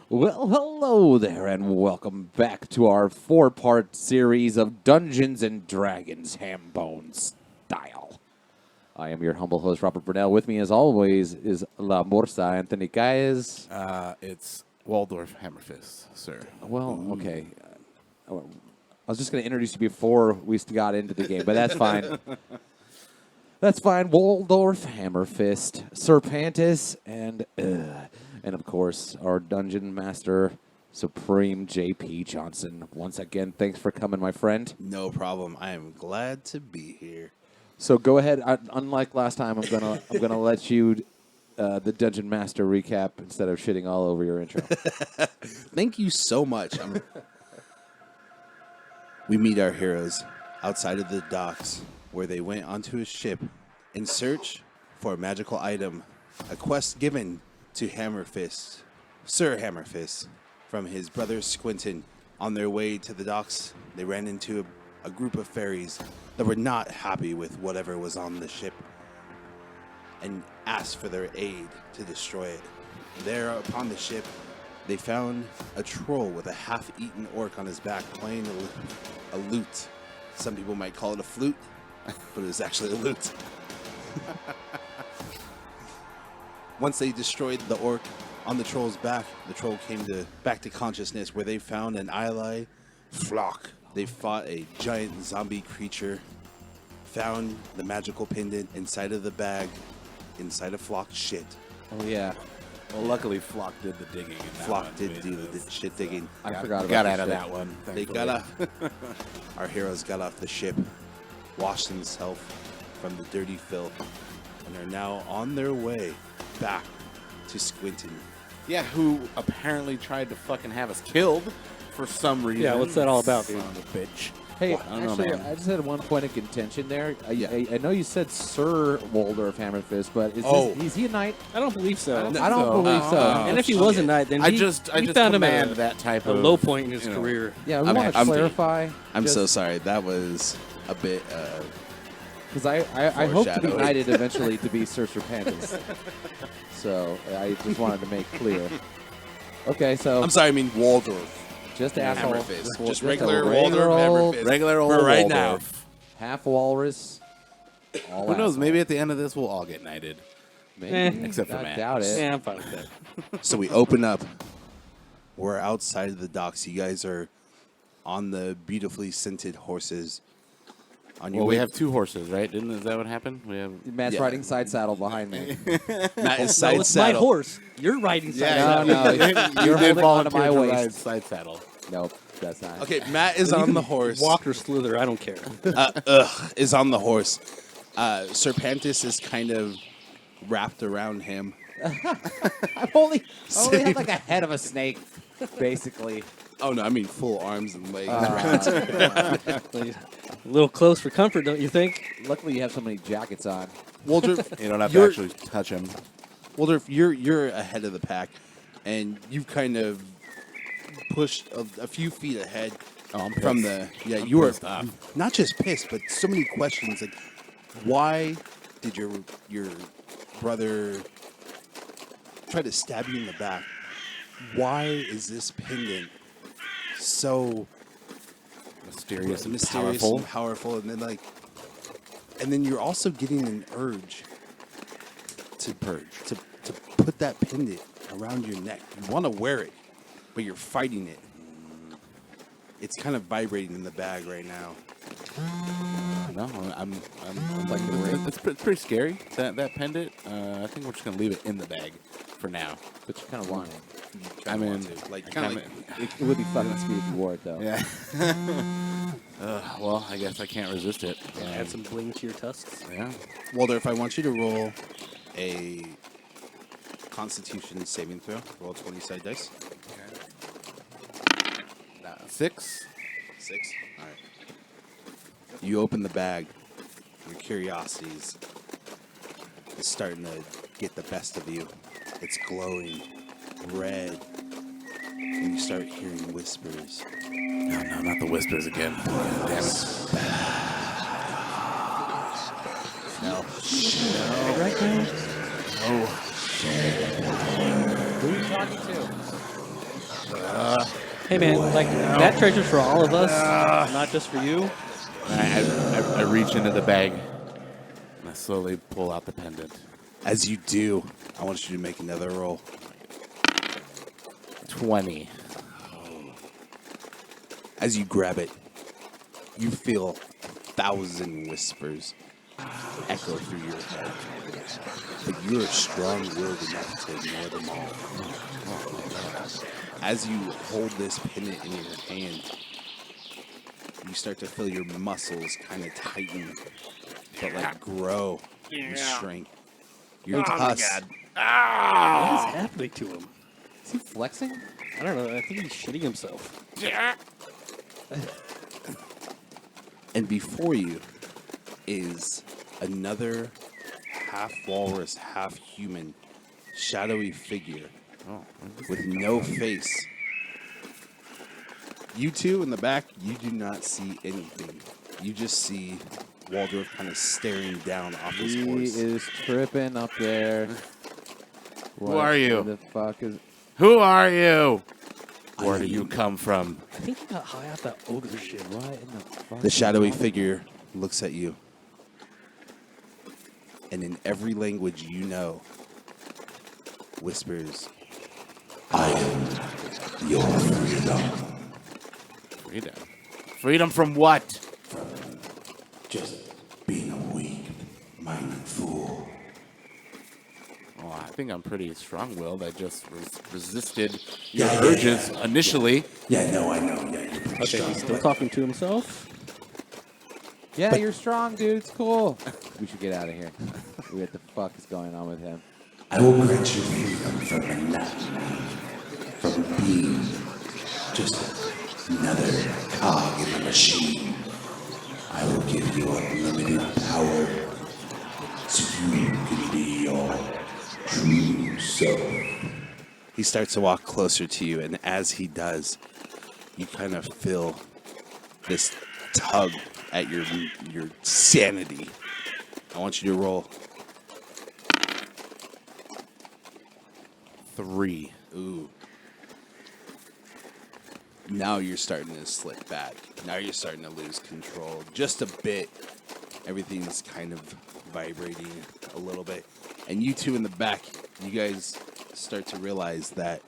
Well, hello there, and welcome back to our four-part series of Dungeons and Dragons Hambone Style. I am your humble host, Robert Burnell. With me, as always, is La Morsa, Anthony Caes. It's Waldorf Hammerfist, sir. Well, okay. I was just going to introduce you before we got into the game, but that's fine. That's fine. Waldorf Hammerfist, Serpantus, and of course, our Dungeon Master Supreme J.P. Johnson. Once again, thanks for coming, my friend. No problem. I am glad to be here. So go ahead. Unlike last time, I'm gonna let you, the Dungeon Master, recap instead of shitting all over your intro. Thank you so much. We meet our heroes outside of the docks, where they went onto a ship in search for a magical item, a quest given to Hammerfist, Sir Hammerfist, from his brother Squinton. On their way to the docks, they ran into a group of fairies that were not happy with whatever was on the ship and asked for their aid to destroy it. There upon the ship, they found a troll with a half-eaten orc on his back playing a lute. Some people might call it a flute, but it was actually a lute. Once they destroyed the orc on the troll's back, the troll came back to consciousness, where they found an ally flock. They fought a giant zombie creature, found the magical pendant inside of the bag, inside of Flock's shit. Oh, yeah. Well, luckily, Flock did the digging. Flock did do the shit digging. I forgot about got this out of shit. that one. They thankfully. got our heroes got off the ship, washed themselves from the dirty filth, and are now on their way back to Squinton. Yeah, who apparently tried to fucking have us killed for some reason. Yeah, what's that all about, dude? Son of a bitch. Hey, I don't know, actually, man. I just had one point of contention there. Yeah. I know you said Sir Waldorf Hammerfist, but is he a knight? I don't believe so. I don't believe so. And if he was a knight, then I we just found him command at that type a of low point in his you know, career. Yeah, we I'm want to happy. clarify. I'm so sorry. That was a bit. Because I hope to be Foreshadowing. knighted eventually to be Sir Serpantus. So I just wanted to make clear. Okay, so I'm sorry. I mean Waldorf just asshole. Hammerfist. Well, Just a regular regular Waldorf old Hammerfist. regular old For right Waldorf. half walrus. All Who knows? asshole. Maybe at the end of this, we'll all get knighted. Maybe. Except for I Matt. doubt it. Yeah, I'm fine with that. So we open up. We're outside of the docks. You guys are on the beautifully scented horses. On your Well, way. we have two horses, right? Is that what happened? We have. Matt's Yeah. riding side saddle behind me. Matt is No, side it's my saddle. horse. You're riding side No, saddle. no, you're did holding onto my volunteer to ride waist. side saddle. Nope, that's not. Okay, Matt is on the horse. Walk or slither, I don't care. Is on the horse. Serpantus is kind of wrapped around him. I've only have like a head of a snake, basically. Oh no, I mean full arms and legs. A little close for comfort, don't you think? Luckily, you have so many jackets on. Waldorf, You don't have to You're- actually touch him. Waldorf, you're ahead of the pack, and you've kind of pushed a few feet ahead Oh, I'm from pissed. the. Yeah, I'm you were pissed off. not just pissed, but so many questions like, why did your brother try to stab you in the back? Why is this pendant so Mysterious and mysterious powerful. and powerful? And then you're also getting an urge to to put that pendant around your neck. You want to wear it, but you're fighting it. It's kind of vibrating in the bag right now. No, I'm like it's pretty scary. That pendant. I think we're just gonna leave it in the bag for now. But you kind of want it. I mean, like I kind of kinda- like It would be fucking sweet if you wore it, though. Yeah. Well, I guess I can't resist it. Add some bling to your tusks. Yeah. Waldorf, I want you to roll a Constitution saving throw. Roll 20 side dice. 6. 6. All right. You open the bag. Your curiosities is starting to get the best of you. It's glowing red, and you start hearing whispers. No, not the whispers again. Damn it. No. Right now? Oh, Who are you talking to? Hey, man, like, that treasure's for all of us, not just for you. I reach into the bag and I slowly pull out the pendant. As you do, I want you to make another roll. 20. As you grab it, you feel 1,000 whispers echo through your head. But you're strong-willed enough to ignore them all. As you hold this pendant in your hand, you start to feel your muscles kind of tighten, but like grow in strength. Your tusks. What is happening to him? Is he flexing? I don't know. I think he's shitting himself. And before you is another half walrus, half human, shadowy figure with no face. You two in the back, you do not see anything. You just see Waldorf kind of staring down off his He horse. is tripping up there. Who are you? The fuck is? Who are you? Where do you come from? I think he got high off that ogre shit. What in the fuck? The shadowy figure looks at you. And in every language you know, whispers, I am your freedom. Freedom. Freedom from what? Just being a weak-minded fool. Well, I think I'm pretty strong-willed. I just resisted your urges initially. Yeah, no, I know. Yeah, you're pretty Okay, strong, he's still but- talking to himself. Yeah, you're strong, dude. It's cool. We should get out of here. What the fuck is going on with him? I will grant you freedom from monotony, from being just another cog in the machine. I will give you unlimited power so you can be your true self. He starts to walk closer to you, and as he does, you kind of feel this tug at your sanity. I want you to roll. 3. Ooh. Now you're starting to slip back. Now you're starting to lose control just a bit. Everything's kind of vibrating a little bit. And you two in the back, you guys start to realize that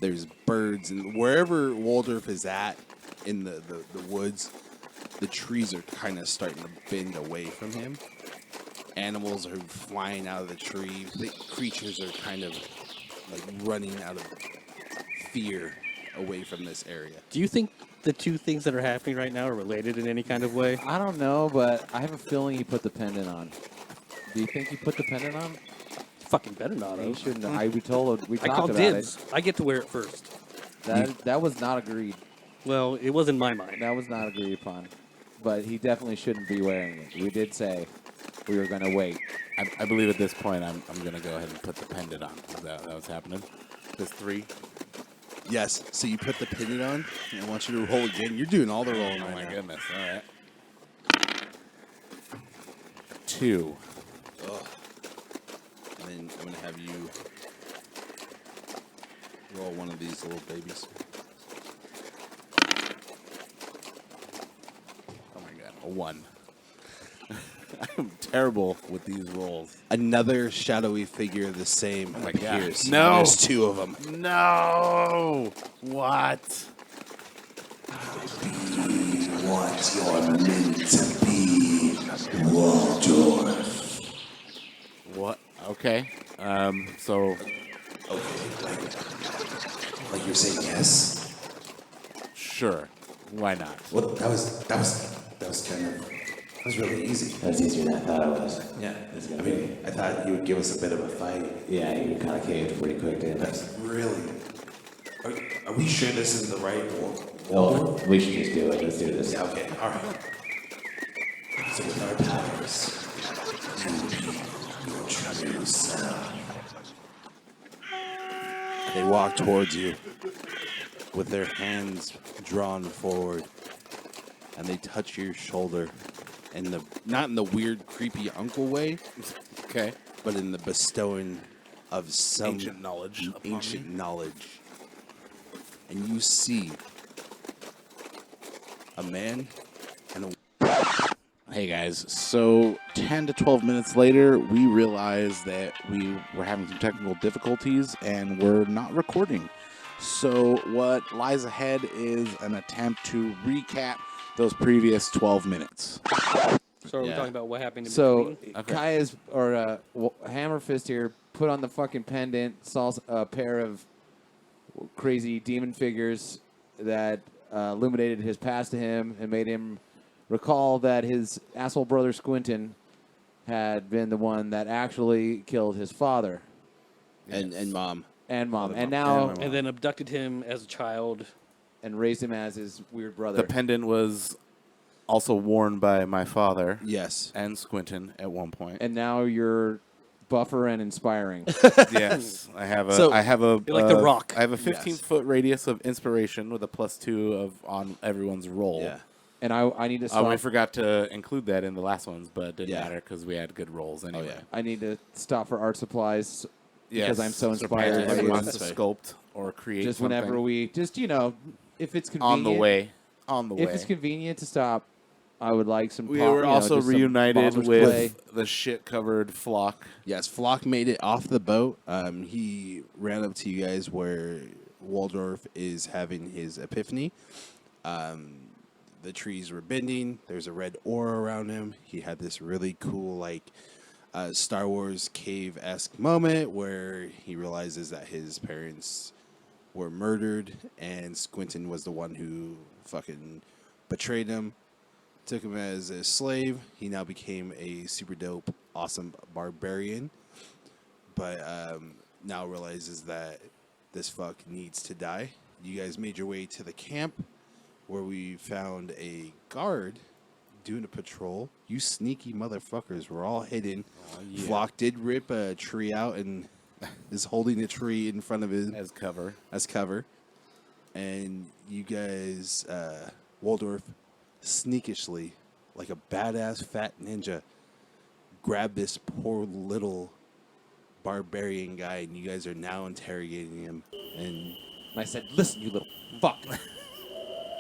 there's birds, and wherever Waldorf is at in the woods, the trees are kind of starting to bend away from him. Animals are flying out of the tree. The creatures are kind of like running out of fear away from this area. Do you think the two things that are happening right now are related in any kind of way? I don't know, but I have a feeling he put the pendant on. Do you think he put the pendant on? Fucking better not He have. shouldn't. We told. We I talked called about dibs. I get to wear it first. it. That was not agreed. Well, it was in my mind. That was not agreed upon. But he definitely shouldn't be wearing it. We did say we were going to wait. I believe at this point I'm going to go ahead and put the pendant on. Is that what's happening? This 3? Yes, so you put the pendant on, and I want you to roll again. You're doing all the rolling Oh right my now. goodness. All right. 2. Ugh. And then I'm going to have you roll one of these little babies. Oh my god. A 1. I'm terrible with these rolls. Another shadowy figure of the same my God. appears. No. There's 2 of them. No! What? What you're meant to be, Waldorf. What? Okay. So Okay, like you're saying yes? sure. Why not? Well, that was kind of, that was really easy. That's easier than I thought it was. Yeah, It's I gonna be. mean, I thought you would give us a bit of a fight. Yeah, you kind of caved pretty quick, didn't you? That's really. Are we sure this is the right Well, we should just do it. Let's do this. Yeah, okay, all right. So with our powers, you will be your true self. They walk towards you with their hands drawn forward, and they touch your shoulder, in the not in the weird, creepy uncle way, Okay. but in the bestowing of some Ancient knowledge upon ancient me. knowledge. and you see a man and a Hey guys, so 10 to 12 minutes later, we realized that we were having some technical difficulties and we're not recording. So what lies ahead is an attempt to recap those previous 12 minutes. So are we Yeah. talking about what happened in So between? Okay. Kaya's Hammerfist here put on the fucking pendant, saw a pair of crazy demon figures that illuminated his past to him and made him recall that his asshole brother Squinton had been the one that actually killed his father and mom. and mom, and And now my mom. And then abducted him as a child. and raised him as his weird brother. The pendant was also worn by my father Yes. and Squinton at one point. And now you're buffer and inspiring. Yes, I have a. So- You're like The Rock. I have a 15-foot radius of inspiration with a +2 on everyone's roll. Yeah. And I need to stop. We forgot to include that in the last ones, but it didn't Yeah. matter because we had good rolls anyway. yeah. I need to stop for art supplies Yes. because I'm so Serpantus inspired by you. wants to That's right. sculpt or create Just something whenever we, if it's convenient. on the way. If it's convenient to stop, I would like some. We pop- were you know, also just some reunited bombers with play. the shit-covered flock. Yes, Flock made it off the boat. He ran up to you guys where Waldorf is having his epiphany. The trees were bending. There's a red aura around him. He had this really cool, Star Wars cave-esque moment where he realizes that his parents were murdered and Squinton was the one who fucking betrayed him. Took him as a slave. He now became a super dope, awesome barbarian. But now realizes that this fuck needs to die. You guys made your way to the camp where we found a guard doing a patrol. You sneaky motherfuckers were all hidden. Flock did rip a tree out and is holding the tree in front of him As cover. as cover. And you guys, Waldorf, sneakishly, like a badass fat ninja, grab this poor little barbarian guy, and you guys are now interrogating him. And And I said, "Listen, you little fuck,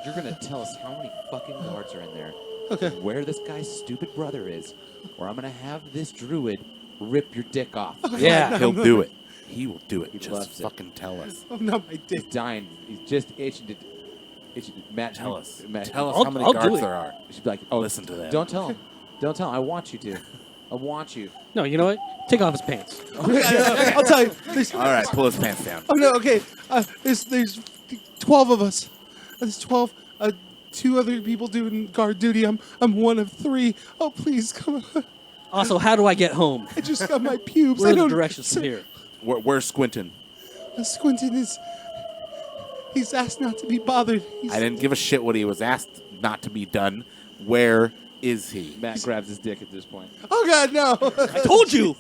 you're gonna tell us how many fucking guards are in there, okay, where this guy's stupid brother is, or I'm gonna have this druid rip your dick off." Yeah. He'll do it. He will do it. He Just loves it. fucking tell us. oh no, my dick. He's dying. He's just itching to. Matt, Tell us. Matt, Tell us I'll- how many I'll do guards it. there are. You should be like, "Oh, Listen to them. Don't tell him. Don't tell him. I want you to. I want you." No, you know what? Take off his pants. I'll tell you. There's, All right, pull his pants down. oh no, okay. There's 12 of us. There's 12. 2 other people doing guard duty. I'm one of 3. Oh please come on. Also, how do I get home? I just got my pubes. Where I are the don't. directions from here? Where's Squinton? Squinton is. He's asked not to be bothered. I didn't give a shit what he was asked not to be done. Where is he? Matt grabs his dick at this point. Oh God, no! I told you.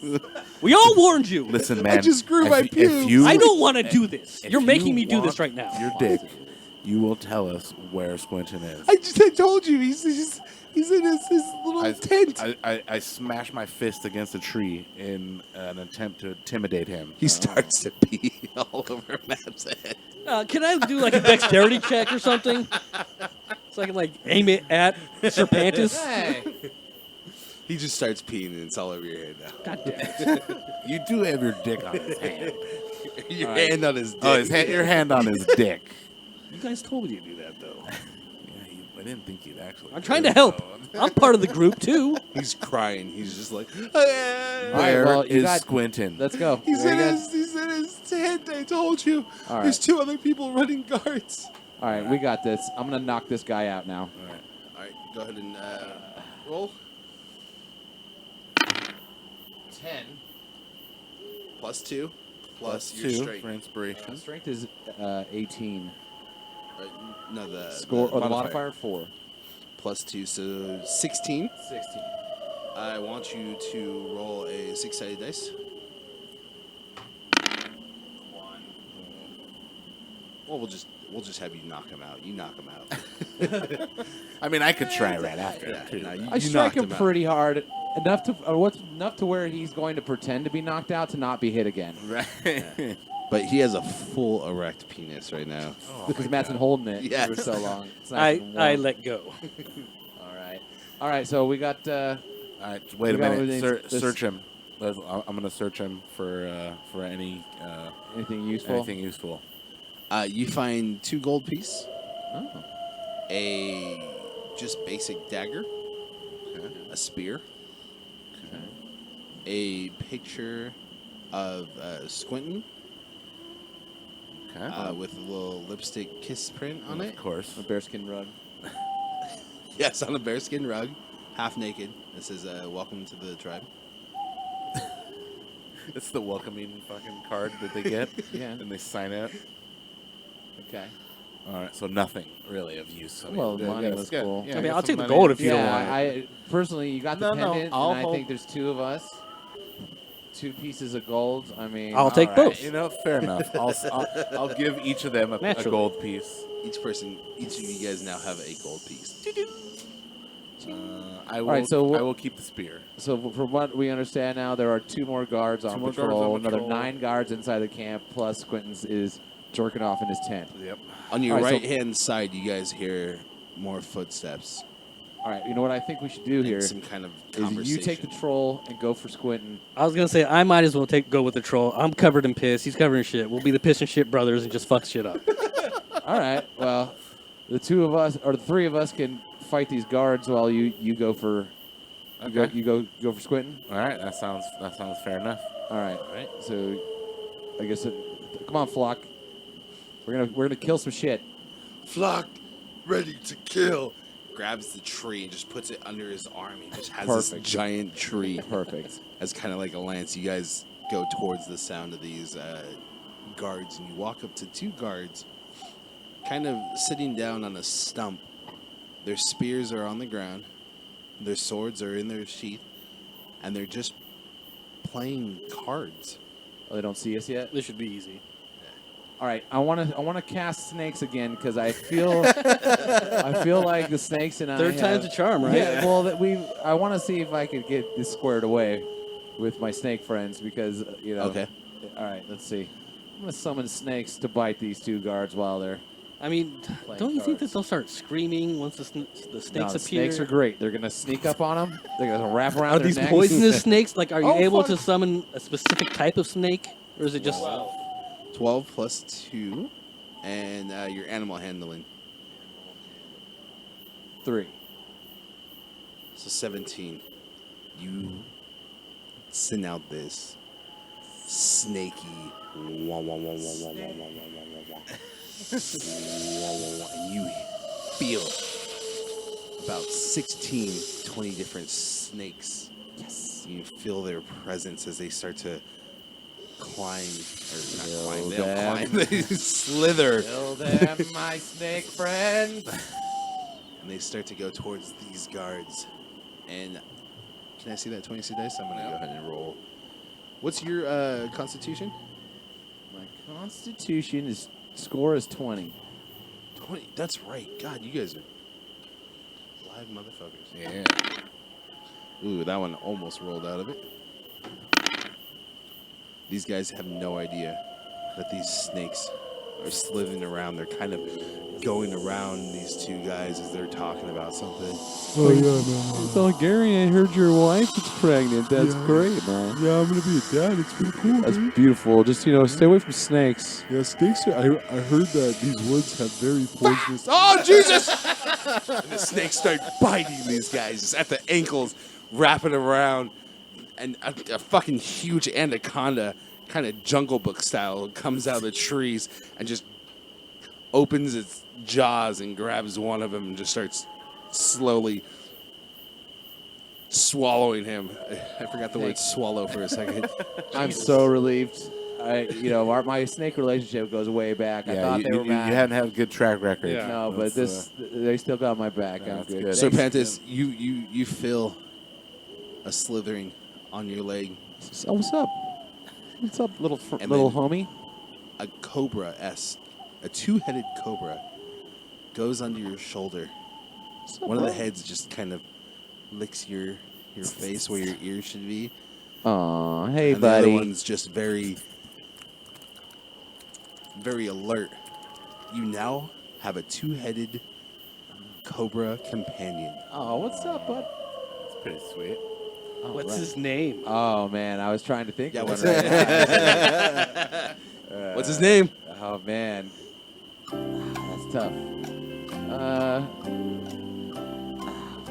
We all warned you. Listen, man. just grew if my you- pubes. If you, I don't want to do this. if You're you making me do want this right now. Your dick. You will tell us where Squinton is. I told you he's in his little tent. I smash my fist against a tree in an attempt to intimidate him. He starts to pee all over Matt's head. Can I do like a dexterity check or something? So I can like aim it at Serpantus? Hey. He just starts peeing and it's all over your head now. God damn it. You do have your dick on his hand. Your hand on his dick. Oh, your hand on his dick. You guys told me to do that though. I didn't think you'd actually. I'm trying to help. I'm part of the group too. He's crying. He's just like, Where well, you is got- Squinton? Let's go. he's Very in good. his tent. I told you. All There's right. 2 other people running guards. All right, we got this. I'm gonna knock this guy out now. All right, go ahead and roll. 10. +2. Plus your Two strength. for inspiration. Strength is 18. No, the Score or the modifier 4. +2, so 16. 16. I want you to roll a 6-sided dice. Well, we'll just have you knock him out. You knock him out. I mean, I could try right after. Yeah, too. no, you I strike knocked him out. pretty hard, enough to what's enough to where he's going to pretend to be knocked out to not be hit again. Right. But he has a full erect penis right now. Because Matt's been holding it Yes. for so long. It's nice and I warm. let go. All right. So we got. All right, wait a We got minute. everything- Search him. I'm gonna search him for anything anything useful? useful. You find 2 gold piece, Oh. a just basic dagger, a spear, a picture of Squinton Okay. with a little lipstick kiss print on Of it. course. A bearskin rug. Yes, on a bearskin rug, half naked. It says, "Welcome to the tribe." It's the welcoming fucking card that they get. Yeah. And they sign it. Okay. All right, so nothing really of use. I mean, Well, yeah, money that's was good. cool. Yeah, I mean, get I'll some take the money. gold if you don't Yeah, want it. I personally, you got the No, pendant, I'll and I hold- think there's 2 of us. 2 pieces of gold. I mean, I'll take all right. both. You know, fair enough. I'll give each of them a Naturally. gold piece. Each of you guys now have a gold piece. I will. right, so I will keep the spear. So from what we understand now, there are 2 more guards on more guards patrol. on Another patrol. 9 guards inside the camp. Plus, Quentin's is jerking off in his tent. Yep. On your All right, so- right-hand side, you guys hear more footsteps. All right, you know what I think we should do here And is some kind of you conversation. take the troll and go for Squintin. I was gonna say I might as well go with the troll. I'm covered in piss. He's covered in shit. We'll be the piss and shit brothers and just fuck shit up. All right, well, the 2 of us or the 3 of us can fight these guards while you go for Okay. you go for Squintin. All right. That sounds fair enough. All right, so I guess come on, Flock. We're gonna kill some shit. Flock, ready to kill. Grabs the tree and just puts it under his arm. He just has this Perfect. giant tree Perfect. as kind of like a lance. You guys go towards the sound of these guards, and you walk up to 2 guards, kind of sitting down on a stump. Their spears are on the ground. Their swords are in their sheath, and they're just playing cards. Oh, they don't see us yet. This should be easy. All right, I want to cast snakes again because I feel like the snakes and I Third time's a charm, right? Yeah, well, I want to see if I could get this squared away with my snake friends because Okay. All right, let's see. I'm gonna summon snakes to bite these 2 guards while they're. I mean, Playing don't you think cards. that they'll start screaming once the snakes No, the appear? snakes are great. They're gonna sneak up on them. They're gonna wrap around Are their these necks. poisonous snakes? Like, are you Oh, able fuck. to summon a specific type of snake, or is it just? 12 plus 2, and your animal handling. 3. So 17. You send out this snaky wah, wah, wah, wah, wah, wah, wah, wah, wah, wah, wah. And you feel about 16, 20 different snakes. Yes. You feel their presence as they start to climb, or not climb, they don't them. climb, they slither. Kill them, my snake friend. And they start to go towards these guards. And can I see that 20 dice? I'm going to go ahead and roll. What's your constitution? My constitution score is 20. 20. That's right. God, you guys are live motherfuckers. Yeah. Ooh, that one almost rolled out of it. These guys have no idea that these snakes are slithering around. They're kind of going around these 2 guys as they're talking about something. Oh, yeah, man. So, Gary, I heard your wife is pregnant. That's great, man. Yeah, I'm gonna be a dad. It's pretty cool. That's dude. beautiful. Just, stay away from snakes. Yeah, snakes. I heard that these woods have very poisonous. Oh, Jesus! And the snakes start biting these guys just at the ankles, wrapping around. And a fucking huge anaconda, kind of Jungle Book style, comes out of the trees and just opens its jaws and grabs one of them and just starts slowly swallowing him. I forgot the word swallow for a second. I'm so relieved. My snake relationship goes way back. I Yeah. thought You, they were you mad. hadn't had a good track record. Yeah. No, but That's, they still got my back. Yeah, I'm that's good. good. Serpantus, you feel a slithering on your leg. So what's up? What's up, little And little then- homie? A cobra, a 2-headed cobra, goes under your shoulder. What's up, One of the bro? heads just kind of licks your face where your ears should be. Aw, hey, And the other buddy. one's just very very alert. You now have a two-headed cobra companion. Oh, what's up, bud? It's pretty sweet. What's his name? Oh man, I was trying to think. Yeah, of what's one right now. What's his name? Oh man, that's tough.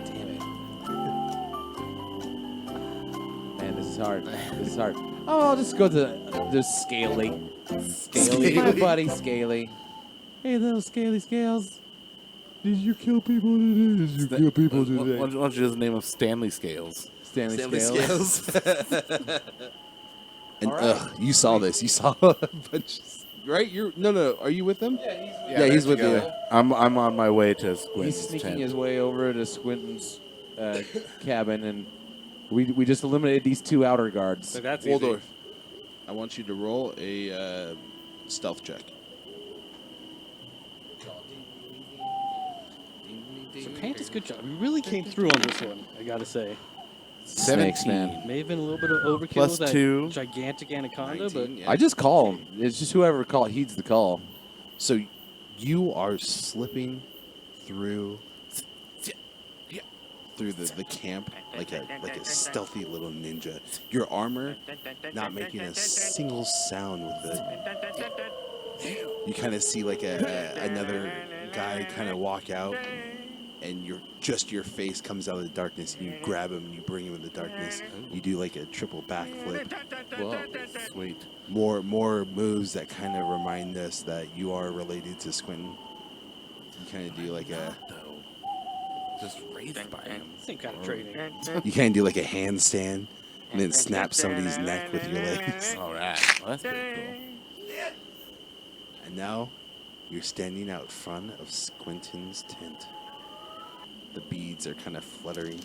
Damn it. Man, this is hard. This is hard. Oh, I'll just go to Scaly. Scaly, my buddy Scaly. Hey, little Scaly Scales. Did you kill people today? Did you kill people today? Why don't you just name him Stanley Scales? Stanley Stanley Scales. Scales. And All right. you saw this. You saw a bunch. Right? No. Are you with them? Yeah, he's with you. I'm on my way to He's Squint's sneaking tent. his way over to Squinton's cabin, and we just eliminated these two outer guards. So that's Waldorf, I want you to roll a stealth check. easy. Serpantus, good job. You really came through on this one, I gotta say. Snakes, man. May have been a little bit of overkill Plus with that 2. gigantic anaconda, 19, yeah. I just call him. It's just whoever heeds the call. So you are slipping through the camp like a stealthy little ninja. Your armor not making a single sound with the. You kind of see like another guy kind of walk out, and your face comes out of the darkness, and you grab him and you bring him in the darkness. You do like a triple backflip. Whoa, sweet. More moves that kind of remind us that you are related to Squinton. You kind of do like a. Just raised by him. same kind of training. You kind of do like a handstand, and then snap somebody's neck with your legs. All right. Well, that's pretty cool. And now, you're standing out front of Squinton's tent. The beads are kind of fluttering.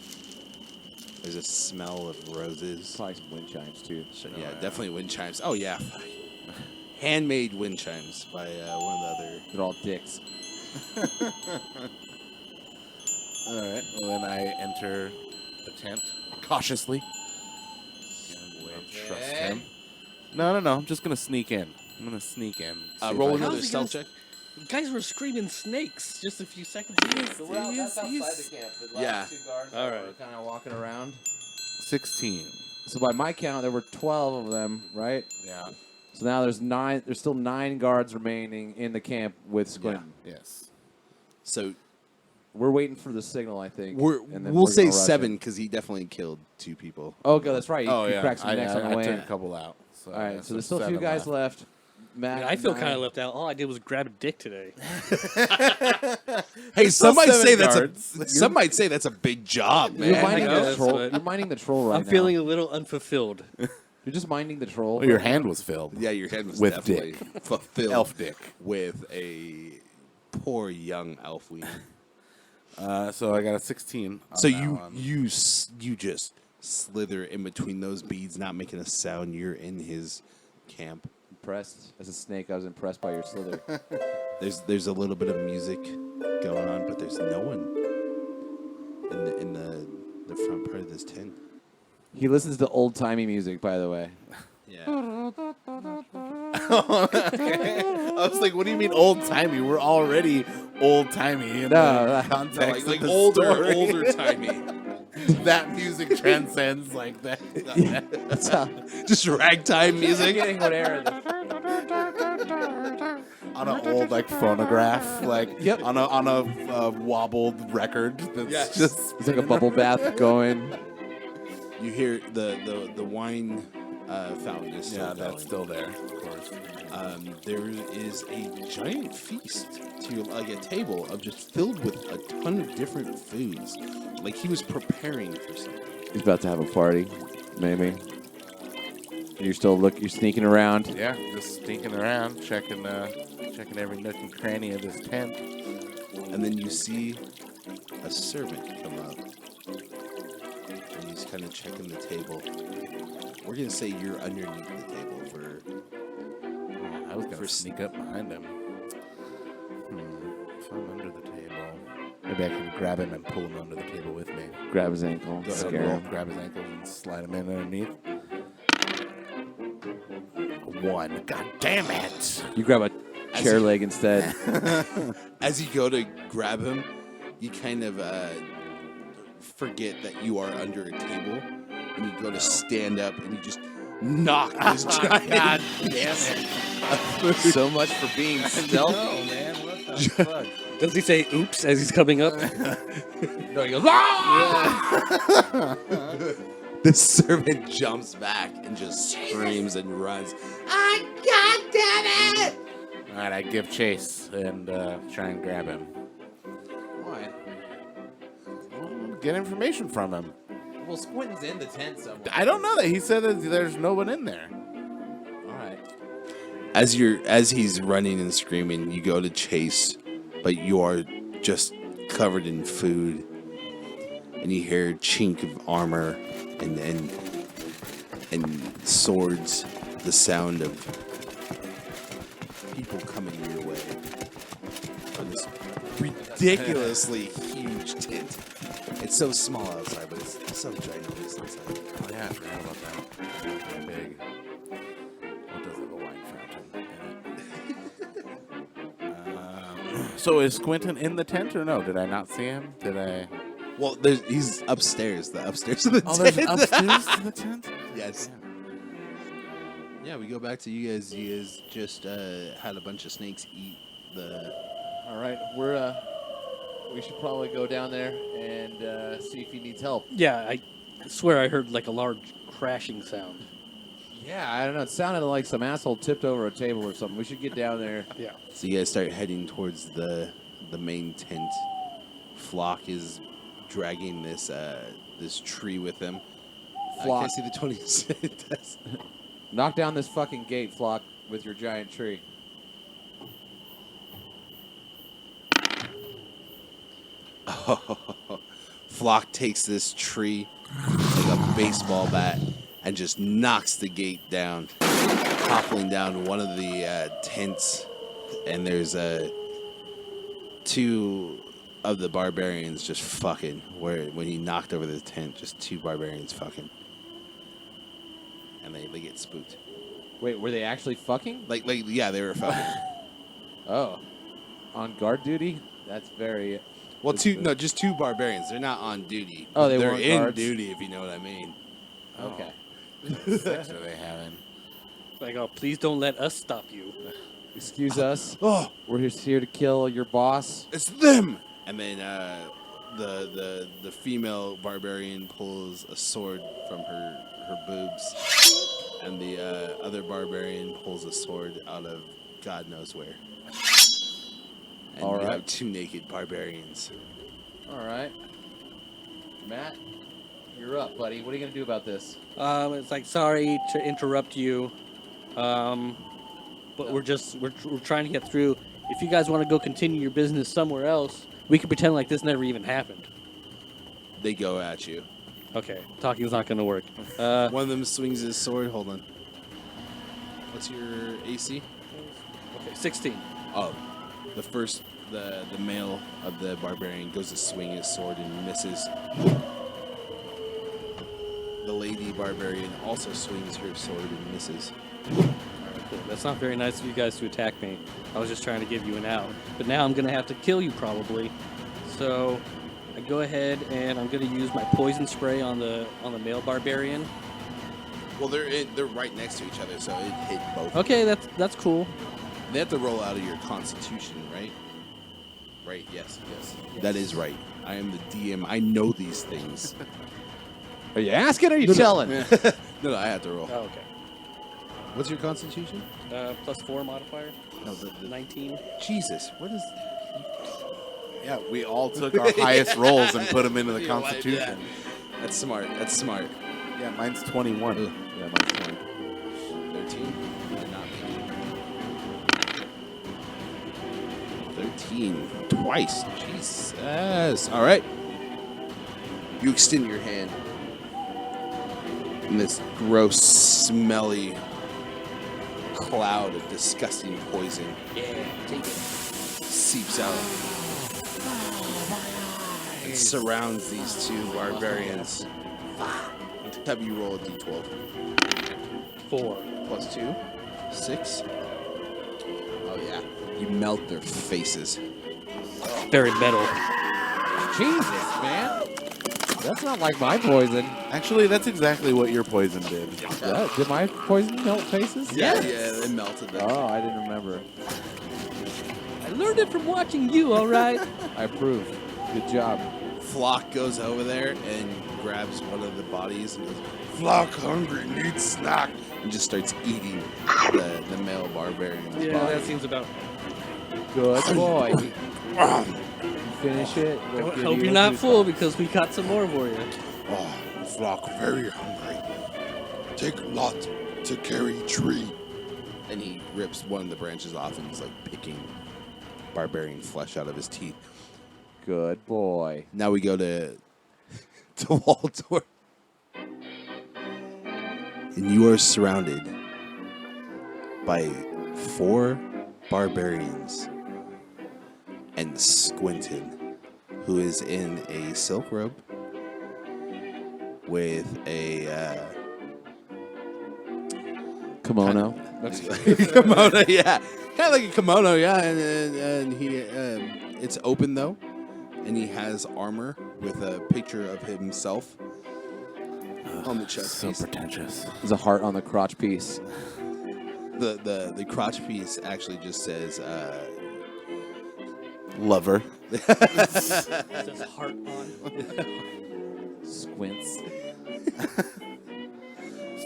There's a smell of roses. Probably some wind chimes too. So, yeah, definitely wind chimes. Oh yeah, handmade wind chimes by one of the other. They're all dicks. All right. Well, then I enter the tent cautiously. Trust him. No. I'm just gonna sneak in. I'm gonna sneak in. See if Roll I- another How's he stealth gonna- check. You guys were screaming snakes just a few seconds ago. the camp. The Yeah. two guards All right. were kind of walking around. 16. So by my count, there were 12 of them, right? Yeah. So now there's 9. There's still 9 guards remaining in the camp with Squinton. Yes. So We're waiting for the signal, I think. we'll and then we'll we're say gonna rush 7 in. because he definitely killed 2 people. Oh, okay, that's right. Oh He yeah. cracks some necks on the I way took in. a couple out. So All right, yeah, so there's still a few 7 guys left. Matt, I feel 9. kind of left out. All I did was grab a dick today. Hey, some might still say 7 some might say that's a big job, You're man. minding I the guess, troll. but- You're minding the troll right I'm now. feeling a little unfulfilled. You're just minding the troll. Well, your hand was filled. Yeah, your head was With definitely fulfilled Elf dick. with a poor young elfling. So I got a 16. on So that you one. you just slither in between those beads, not making a sound. You're in his camp. Impressed. As a snake, I was impressed by your slither. There's a little bit of music going on, but there's no one in the front part of this tent. He listens to old-timey music, by the way. Yeah. I was like, what do you mean old timey? We're already old timey in No, the context like of the older story. timey. That music transcends like that. That's how. Just ragtime music. Getting what era? On an old like phonograph, like Yep. on a wobbled record. That's Yes. just It's like a bubble bath going. You hear the wine fountain is still yeah, going. that's still there, of course. There is a giant feast to like a table of just filled with a ton of different foods. Like he was preparing for something. He's about to have a party, maybe. And you're you're sneaking around. Yeah, just sneaking around, checking every nook and cranny of this tent. And then you see a servant come up. And he's kind of checking the table. We're going to say you're underneath the table for... I was gonna For sneak up behind him. If I'm under the table, maybe I can grab him and pull him under the table with me. Grab his ankle, Go ahead, scare roll, him. grab his ankles and slide him in underneath. 1. God damn it! You grab a chair leg instead. As you go to grab him, you kind of forget that you are under a table, and you go to stand up, and you just knock this giant. God damn it. So much for being stealthy. No, man. What the fuck? Does he say oops as he's coming up? No, he goes, "Ah!" The servant jumps back and just screams and runs. Ah, God damn it! All right, I give chase and try and grab him. Why? Well, get information from him. Well, Squinton's in the tent somewhere. I don't know that. He said that there's no one in there. All right. As he's running and screaming, you go to chase, but you are just covered in food, and you hear chink of armor and swords, the sound of people coming your way from this ridiculously huge tent. It's so small outside, but it's so ginormous inside. Oh, yeah, I forgot about that. It's pretty big. What does it, a wine fountain in it? So is Quentin in the tent or no? Did I not see him? Did I? Well, he's upstairs. The upstairs of the Oh, tent. there's upstairs to the tent? Yes. Yeah, we go back to you guys. You guys just had a bunch of snakes eat the. All right. We should probably go down there and see if he needs help. Yeah, I swear I heard like a large crashing sound. Yeah, I don't know. It sounded like some asshole tipped over a table or something. We should get down there. Yeah. So you guys start heading towards the main tent. Flock is dragging this tree with him. I Flock. can't see the 20. Knock down this fucking gate, Flock, with your giant tree. Flock takes this tree like a baseball bat and just knocks the gate down, toppling down one of the tents. And there's two of the barbarians just fucking. When he knocked over the tent, just two barbarians fucking, and they get spooked. Wait, were they actually fucking? Like yeah, they were fucking. Oh. On guard duty? That's very... Well, just two barbarians. They're not on duty. Oh, they're weren't in guards? duty, if you know what I mean. Okay. Sex are they having? Like, oh, please don't let us stop you. Excuse us. Oh, We're just here to kill your boss. it's them! And then the female barbarian pulls a sword from her boobs, and the other barbarian pulls a sword out of God knows where. And All you right. have two naked barbarians. All right. Matt, you're up, buddy. What are you going to do about this? It's like, sorry to interrupt you, but we're trying to get through. If you guys want to go continue your business somewhere else, we can pretend like this never even happened. They go at you. Okay, talking's not going to work. One of them swings his sword. Hold on. What's your AC? Okay, 16. Oh, the male of the barbarian goes to swing his sword and misses. The lady barbarian also swings her sword and misses. Alright, cool. That's not very nice of you guys to attack me. I was just trying to give you an out. But now I'm going to have to kill you probably. So I go ahead and I'm going to use my poison spray on the male barbarian. Well, they're right next to each other, so it hit both. Okay, that's cool. They have to roll out of your constitution, right? Right, yes. That is right. I am the DM. I know these things. Are you asking or are you telling? No, I have to roll. Oh, okay. What's your constitution? +4 modifier. No, 19. Jesus, what is... Yeah, we all took our highest rolls and put them into the Yeah, Constitution. That's smart. That's smart. Yeah, mine's 21. Yeah, mine's 20. 13? Did not make it. 13. Twice. Jesus. All right. You extend your hand. And this gross, smelly cloud of disgusting poison seeps out and surrounds these two barbarians. Have you roll a d12? 4. +2, 6. Oh yeah. You melt their faces. Very metal. Jesus, man. That's not like my poison. Actually, that's exactly what your poison did. Yeah, did my poison melt faces? Yeah, they melted them. Oh, I didn't remember. I learned it from watching you, all right? I approve. Good job. Flock goes over there and grabs one of the bodies and goes, Flock hungry, needs snack, and just starts eating the male barbarian's Yeah, body. that seems about. Good boy. Finish it. I We'll give hope you you're a not juice full because we got some more for you. Oh, Flock very hungry. Take lot to carry tree. And he rips one of the branches off and is like picking barbarian flesh out of his teeth. Good boy. Now we go to Waldorf. And you are surrounded by 4 barbarians and Squinton, who is in a silk robe with a Kimono. kimono, yeah, kind of like a kimono, yeah. And he, it's open though, and he has armor with a picture of himself on the chest piece. pretentious. There's a heart on the crotch piece. The crotch piece actually just says Lover. Says heart on. Squints.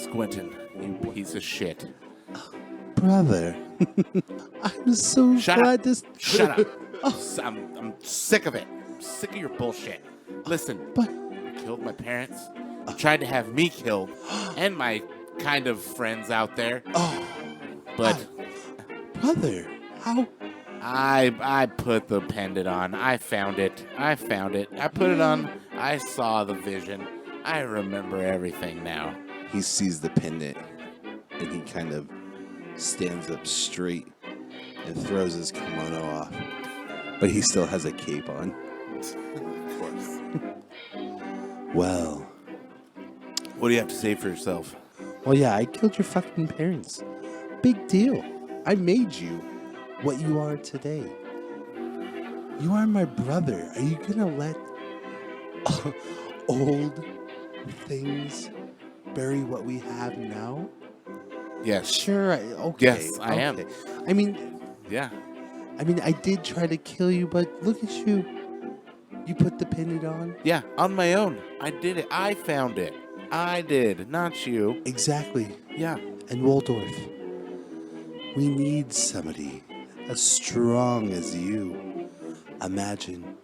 Squintin, you piece of shit. brother. I'm so Shut glad up. this. Shut up. I'm sick of it. I'm sick of your bullshit. Listen, But you killed my parents. You tried to have me killed and my kind of friends out there. But brother, how? I put the pendant on. I found it. I put it on. I saw the vision. I remember everything now. He sees the pendant, and he kind of stands up straight and throws his kimono off. But he still has a cape on. Of course. Well, What do you have to say for yourself? well, yeah, I killed your fucking parents. Big deal. I made you what you are today. You are my brother. Are you gonna let old things bury what we have now? Yes. Sure. Okay. Yes, I am. okay. I mean, Yeah. I did try to kill you, but look at you. You put the pendant on. Yeah, on my own. I did it. I found it. I did, not you. Exactly. Yeah. And Waldorf, we need somebody as strong as you. Imagine,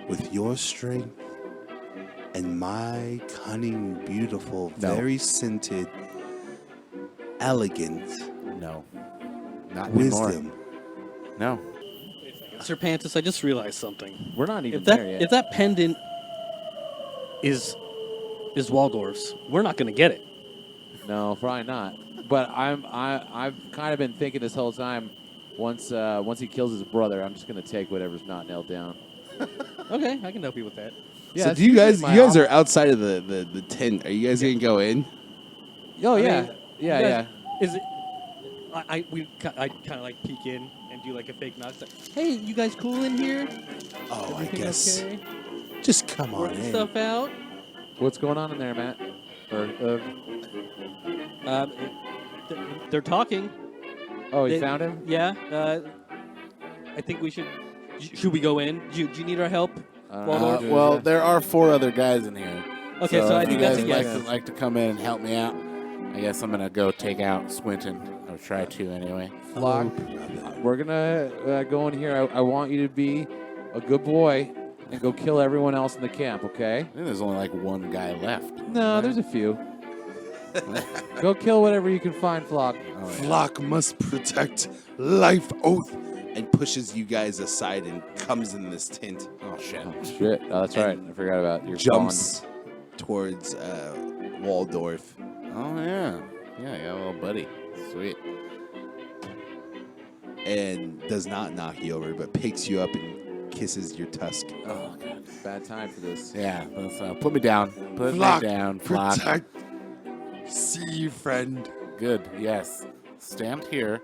with your strength and my cunning, beautiful, No. very scented, elegant No. Not anymore. wisdom. No. Serpantus, I just realized something. We're not even If there yet. that pendant is Waldorf's, we're not going to get it. No, probably not. But I've kind of been thinking this whole time. Once he kills his brother, I'm just gonna take whatever's not nailed down. Okay, I can help you with that. Yeah, So that's do you guys? usually You my guys are outside of the tent. Are you guys gonna go in? Oh I yeah, mean, yeah, you yeah. guys- Is it? I kind of like peek in and do like a fake nod. It's like, hey, you guys cool in here? Oh, I Everything guess. okay? Just come on Working in. stuff out. What's going on in there, Matt? Or They're talking. oh, you They- found him? Yeah. I think we should. Should we go in? Do you need our help? Waldorf? Well, there are 4 other guys in here. Okay, so I if think you that's a guys yes. like to come in and help me out, I guess I'm gonna go take out Squintin, or try to anyway. Flock, we're gonna go in here. I want you to be a good boy and go kill everyone else in the camp. Okay? I think there's only like 1 guy left. No, there's a few. Go kill whatever you can find, Flock. Oh, yeah. Flock must protect life oath, and pushes you guys aside and comes in this tent. Oh shit. Shit. Oh, that's right. I forgot about your Jumps towards Waldorf. Oh yeah. Yeah, you got a little buddy. Sweet. And does not knock you over, but picks you up and kisses your tusk. Oh god. Bad time for this. Yeah. Let's put me down. Put Flock, me down. Flock. protect. See you, friend. Good. Yes. Stand here.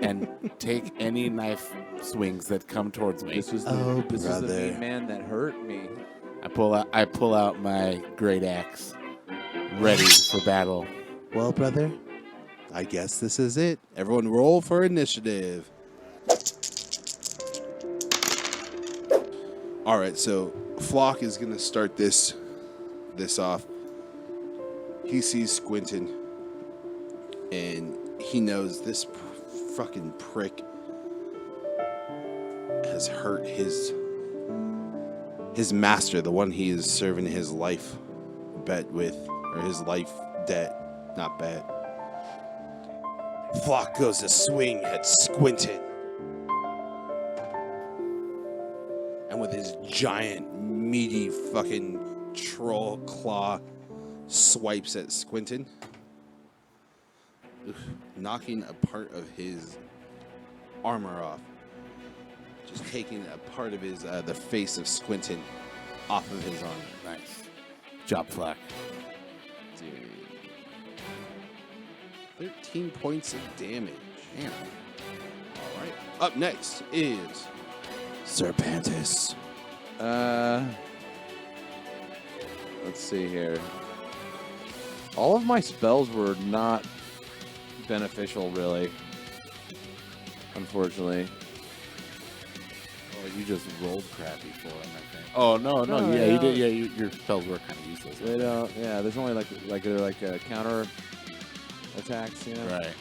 and take any knife swings that come towards me. This was the, Oh, this was the brother. mean man that hurt me. I pull out my great axe, ready for battle. Well, brother, I guess this is it. Everyone roll for initiative. All right, so Flock is going to start this off. He sees Squintin, and he knows this fucking prick has hurt his master, the one he is serving his life bet with, or his life debt, not bet. Flock goes to swing at Squintin. And with his giant, meaty fucking troll claw, swipes at Squintin, knocking a part of his armor off. Just taking a part of his, the face of Squintin off of his arm. Nice job, Flock. 13 points of damage. Damn. All right. Up next is Serpantus. Let's see here. All of my spells were not beneficial, really. Unfortunately. Oh, you just rolled crappy for him, I think. Oh no, No, yeah, yeah. you did. Yeah, your spells were kind of useless. They don't. Yeah, there's only like they're counter attacks, you know. Right.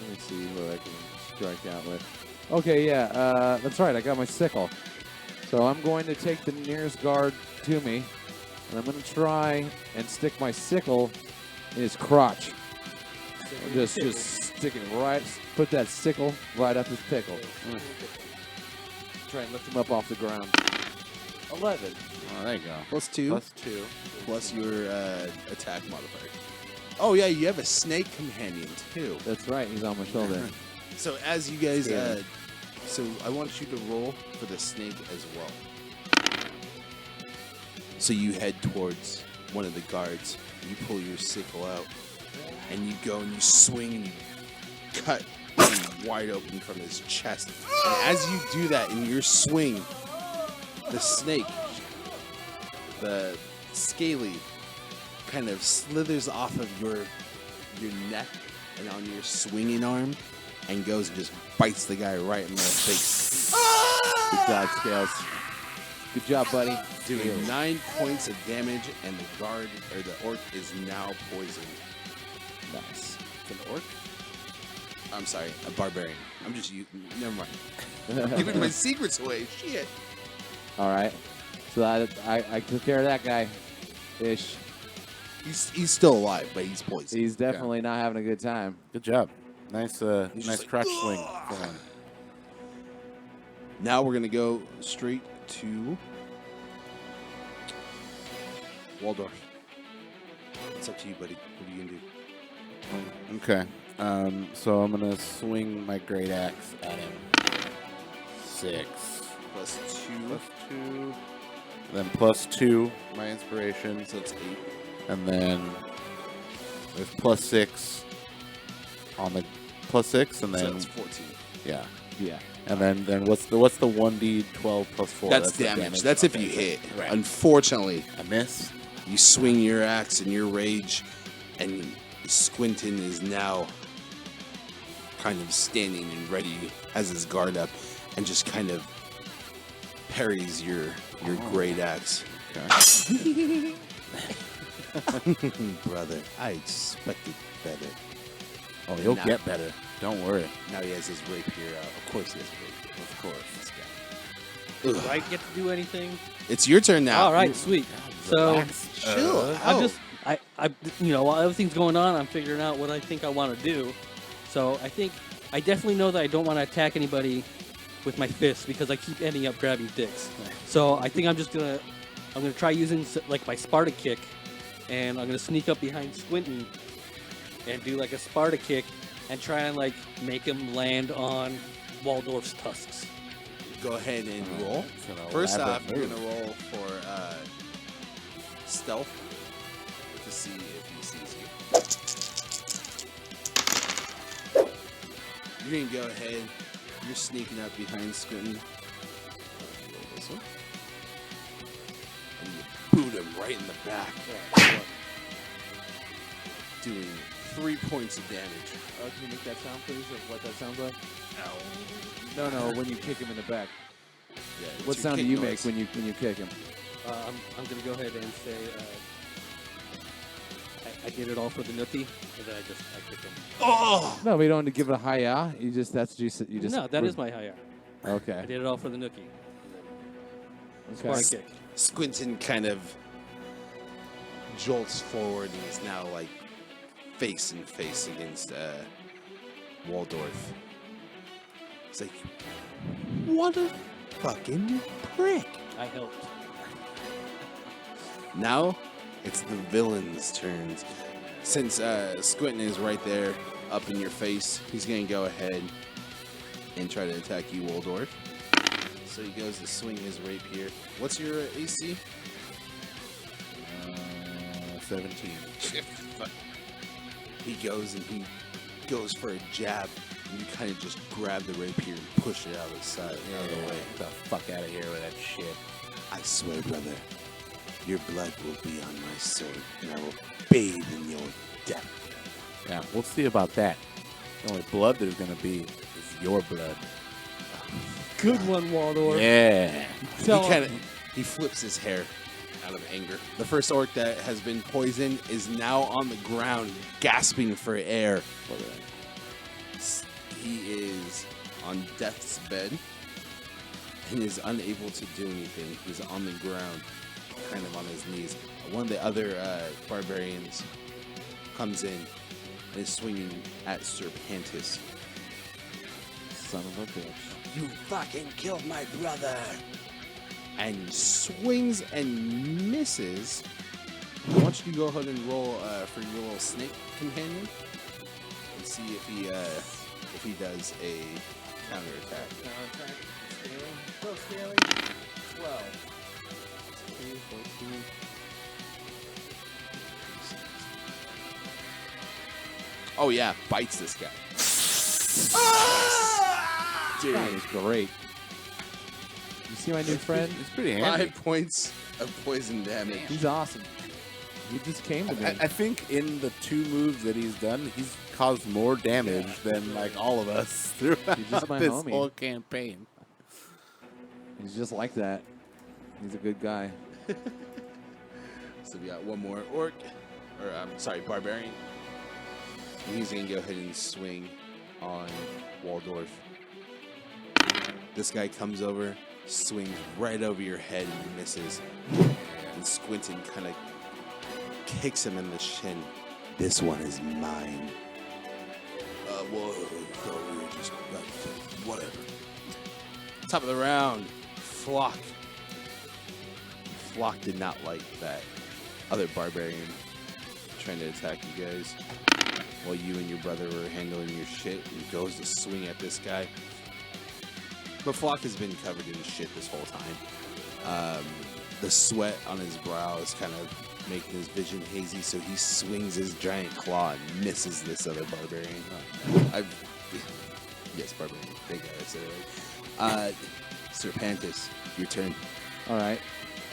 Let me see what I can strike out with. Okay, yeah, that's right. I got my sickle. So I'm going to take the nearest guard to me, and I'm going to try and stick my sickle in his crotch. Just stick it right, put that sickle right up his pickle. Try and lift him up off the ground. 11. Oh, there you go. +2. +2. Plus your attack modifier. Oh, yeah, you have a snake companion, too. That's right. He's on my shoulder. So as you guys, Scaly. so I want you to roll for the snake as well. So you head towards one of the guards. You pull your sickle out, and you go and you swing and you cut him wide open from his chest. And as you do that in your swing, the snake, the scaly, kind of slithers off of your neck and on your swinging arm, and goes and just bites the guy right in the face. Good job, Scales. Good job, buddy. Doing 9 points of damage, and the guard, or the orc, is now poisoned. Nice. It's an orc? I'm sorry, a barbarian. I'm just never mind. Giving my secrets away. Shit. All right. So I took care of that guy. Ish. He's still alive, but he's poisoned. He's definitely not having a good time. Good job. Nice, He's nice just like, crotch swing for him. Now we're gonna go straight to Waldorf. It's up to you, buddy. What are you gonna do? Okay. So I'm gonna swing my great axe at him. 6. +2. +2. Then +2, my inspiration. So it's 8. And then there's +6 on the +6, and So then it's 14. yeah, Yeah. and then what's the 1d12 +4? That's the damage. That's if Okay, you hit. Right. Unfortunately, I miss. you swing your axe in your rage, and Squintin is now kind of standing and ready, has his guard up, and just kind of parries your great axe. Okay. Brother, I expected better. Oh, he'll Nah. get better. Don't worry. Now he has his rapier out. Of course he has a rapier. Of course. This guy. Do Ugh. I get to do anything? It's your turn now. All right, sweet. So Relax. Chill I'm out. just, while everything's going on, I'm figuring out what I think I want to do. So I definitely know that I don't want to attack anybody with my fists because I keep ending up grabbing dicks. So I think I'm gonna try using like my Sparta kick, and I'm gonna sneak up behind Squintin and do like a Sparta kick and try and like make him land on Waldorf's tusks. Go ahead and roll. It's an First elaborate off, you're move. going to roll for stealth to see if he sees you. You're gonna go ahead. You're sneaking up behind Squintin. This one. And you boot him right in the back, doing 3 points of damage. Oh, can you make that sound, please, of what that sounds like? No, when you kick him in the back. Yeah, it's What your sound do kick you noise. make when you kick him? I'm going to go ahead and say I did it all for the nookie, and then I kicked him. Oh! No, we don't have to give it a hi-ya. You just No, that is my higher. I Okay. did it all for the nookie. Okay. Sparring kick. Squintin kind of jolts forward and is now like face in face against Waldorf. It's like, what a fucking prick. I helped. Now it's the villain's turns. Since Squintin is right there up in your face, he's going to go ahead and try to attack you, Waldorf. So he goes to swing his rapier. What's your AC? 17. He goes for a jab, and you kind of just grab the rapier and push it out of the side, out of the way. Get the fuck out of here with that shit. I swear, brother, your blood will be on my sword, and I will bathe in your death. Yeah, we'll see about that. The only blood there's gonna be is your blood. Good one, Waldorf. Yeah. He flips his hair out of anger. The first orc that has been poisoned is now on the ground, gasping for air. He is on death's bed and is unable to do anything. He's on the ground, kind of on his knees. One of the other barbarians comes in and is swinging at Serpantus. Son of a bitch. You fucking killed my brother! And swings and misses. I want you to go ahead and roll for your little snake companion and see if he does a counterattack. Pro scaling. 12. 14. Oh yeah, bites this guy. Dude, That is great. You see my new friend? It's pretty handy. 5 points of poison damage. He's awesome. He just came to me. I think in the 2 moves that he's done, he's caused more damage than like all of us throughout He's just my this homie. whole campaign. He's just like that. He's a good guy. So we got one more orc, or I'm sorry, barbarian. And he's gonna go ahead and swing on Waldorf. This guy comes over, swings right over your head and misses. And Squintin kind of kicks him in the shin. This one is mine. Whoa, we were just whatever. Top of the round, Flock. Flock did not like that other barbarian trying to attack you guys while you and your brother were handling your shit, and goes to swing at this guy. But Flock has been covered in shit this whole time. The sweat on his brow is kind of making his vision hazy, so he swings his giant claw and misses this other barbarian. Yes, barbarian. Thank God I said it right. Serpantus, your turn. All right.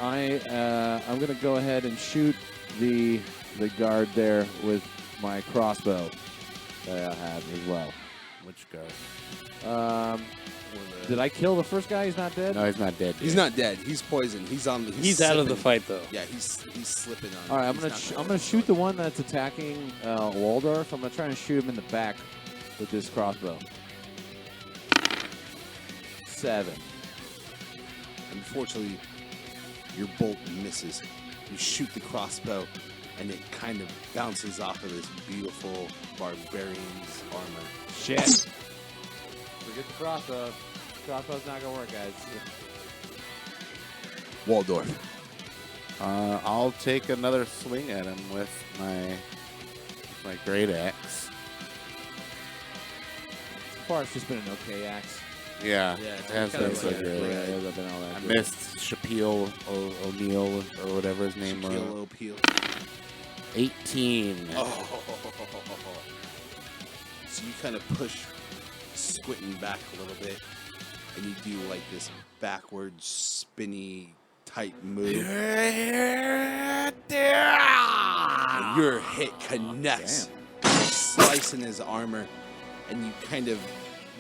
I'm gonna go ahead and shoot the guard there with my crossbow that I have as well. Which guy? Did I kill the first guy? He's not dead. No, he's not dead. He's not dead. He's poisoned. He's on. He's out of the slipping. fight, though. Yeah, he's slipping on. All right. He's not I'm gonna shoot the one that's attacking Waldorf. I'm gonna try and shoot him in the back with this crossbow. 7. Unfortunately, your bolt misses. You shoot the crossbow, and it kind of bounces off of this beautiful barbarian's armor. Shit. Forget the crossbow. Crossbow's not gonna work, guys. Waldorf. I'll take another swing at him with my great axe. So far, it's just been an okay axe. Yeah, Yeah, it's it has kinda been so like- good. Yeah, it hasn't been all that I good. missed Shaquille O'Neal or whatever his name was. Shaquille O'Neal. 18. Oh. So you kind of push squinting back a little bit, and you do like this backwards spinny type move. And your hit connects, slicing his armor, and you kind of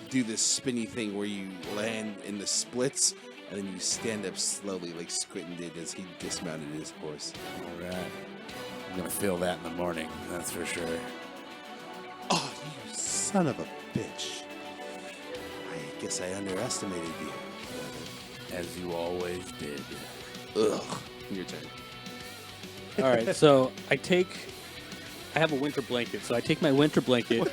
do this spinny thing where you land in the splits, and then you stand up slowly, like Squintin did as he dismounted his horse. All right. I'm going to feel that in the morning, that's for sure. Oh, you son of a bitch. I guess I underestimated you. As you always did. Ugh. Your turn. All right, so I have a winter blanket, so I take my winter blanket,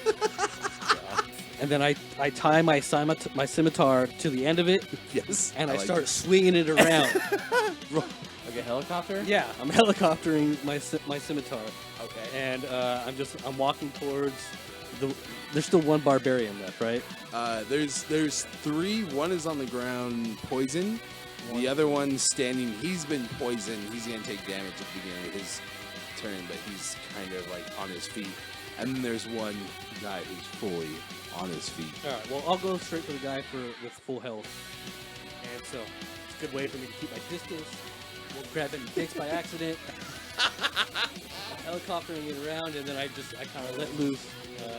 and then I tie my scimitar to the end of it, Yes. and I like start swinging it around. Like a helicopter? Yeah, I'm helicoptering my scimitar, Okay. and I'm walking towards the. There's still one barbarian left, right? There's three. One is on the ground, poison. The other one's standing. He's been poisoned. He's gonna take damage at the beginning of his turn, but he's kind of like on his feet. And then there's one guy who's fully on his feet. All right. Well, I'll go straight for the guy with full health, and so it's a good way for me to keep my distance. Won't grab any dicks by accident. I'm helicoptering it around, and then I kind of let loose.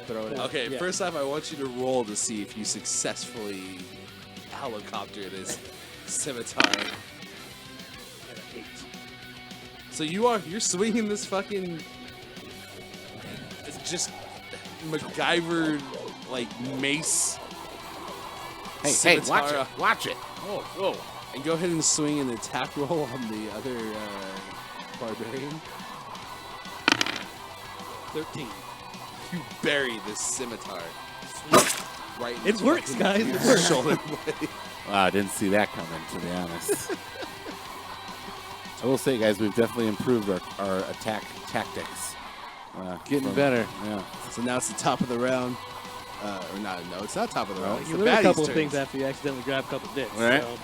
Throw it out. Okay, Yeah. first off, I want you to roll to see if you successfully helicopter this scimitar. At an 8. So you're swinging this fucking just MacGyver like mace. Hey, scimitar. watch it. Oh. And go ahead and swing an attack roll on the other barbarian. 13. You bury this scimitar. Right in It his works, fucking guys. It works. shoulder blade. Wow, I didn't see that coming, to be honest. I will say, guys, we've definitely improved our attack tactics. Getting better. Yeah. So now it's the top of the round. Or not? No, it's not top of the round. It's You the learn a couple baddie's of things turns. after you accidentally grab a couple dicks. All right. So,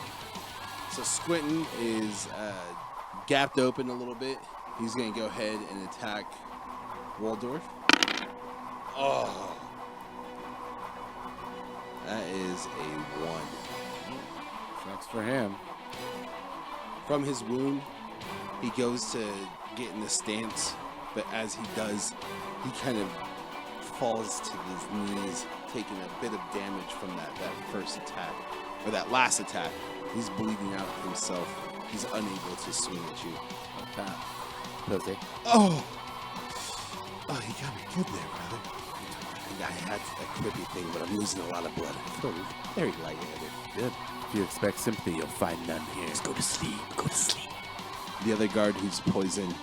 So Squintin is gapped open a little bit. He's going to go ahead and attack Waldorf. Oh. That is a 1. Sucks for him. From his wound, he goes to get in the stance, but as he does, he kind of falls to his knees, taking a bit of damage from that first attack, or that last attack. He's bleeding out himself. He's unable to swing at you. Pussy. Oh, you got me good there, brother. And I had a quippy thing, but I'm losing a lot of blood. I feel very lightheaded. Good. If you expect sympathy, you'll find none here. Just go to sleep. Go to sleep. The other guard who's poisoned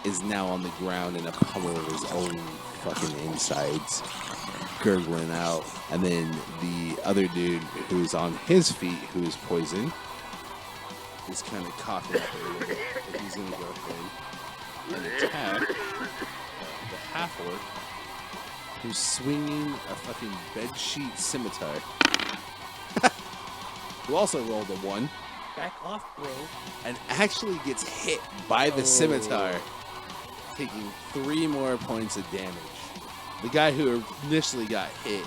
is now on the ground in a puddle of his own fucking insides, gurgling out. And then the other dude who's on his feet, who's poisoned, is kind of coughing up a little bit. But he's going to go ahead and attack the half-orc who's swinging a fucking bedsheet scimitar. Who also rolled a 1. back off, bro. And actually gets hit by the scimitar, taking 3 more points of damage. The guy who initially got hit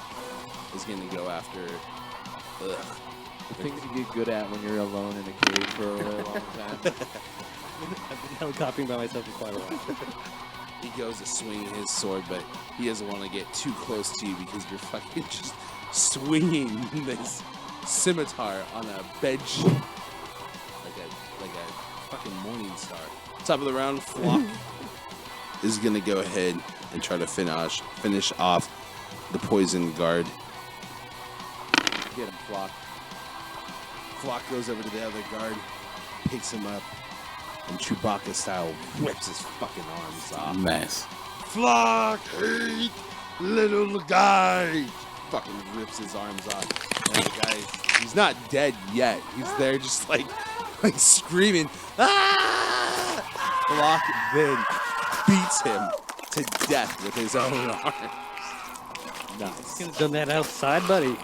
is going to go after. Ugh. The things you get good at when you're alone in a cave for a really long time. I've been helicoptering by myself for quite a while. He goes to swing his sword, but he doesn't want to get too close to you because you're fucking just swinging this scimitar on a bed sheet like a fucking morning star. Top of the round, Flock is gonna go ahead and try to finish off the poison guard. Get him, Flock. Flock goes over to the other guard, picks him up, and Chewbacca style rips his fucking arms off. Nice. Flock, hate, little guy. Fucking rips his arms off. And the guy, he's not dead yet. He's there just like screaming. Ah! Flock then beats him to death with his own arm. Nice. Could have done that outside, buddy.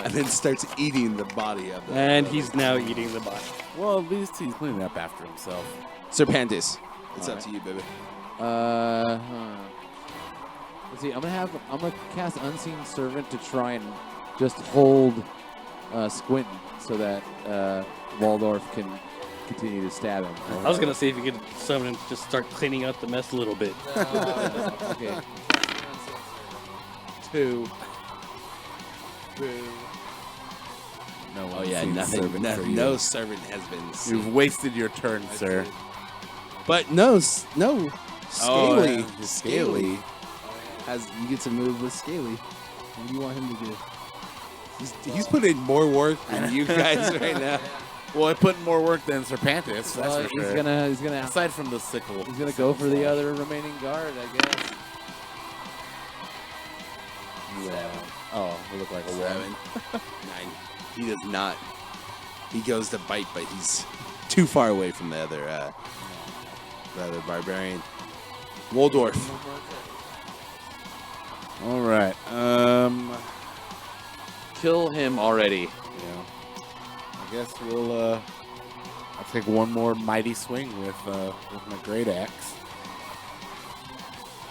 And then starts eating the body of the. And he's now eating the body. Well, at least he's cleaning up after himself. Serpantus. It's up to you, baby. Let's see, I'm gonna cast Unseen Servant to try and just hold Squintin so that Waldorf can continue to stab him. I was gonna see if you could summon him to just start cleaning up the mess a little bit. Okay. 2. No, Oh yeah, nothing. No servant has been seen. You've wasted your turn, sir. But no, Scaly. Oh, yeah, he's Scaly. You get to move with Scaly. What do you want him to do? He's putting in more work than you guys right now. Well, I put in more work than Serpantus. That's for He's sure. gonna Aside from the sickle. he's gonna go for the other remaining guard, I guess. Oh, we look like a 7, 9. He does not. He goes to bite, but he's too far away from the other barbarian. Waldorf. All right. Kill him already. Yeah. I guess we'll. I'll take one more mighty swing with my great axe.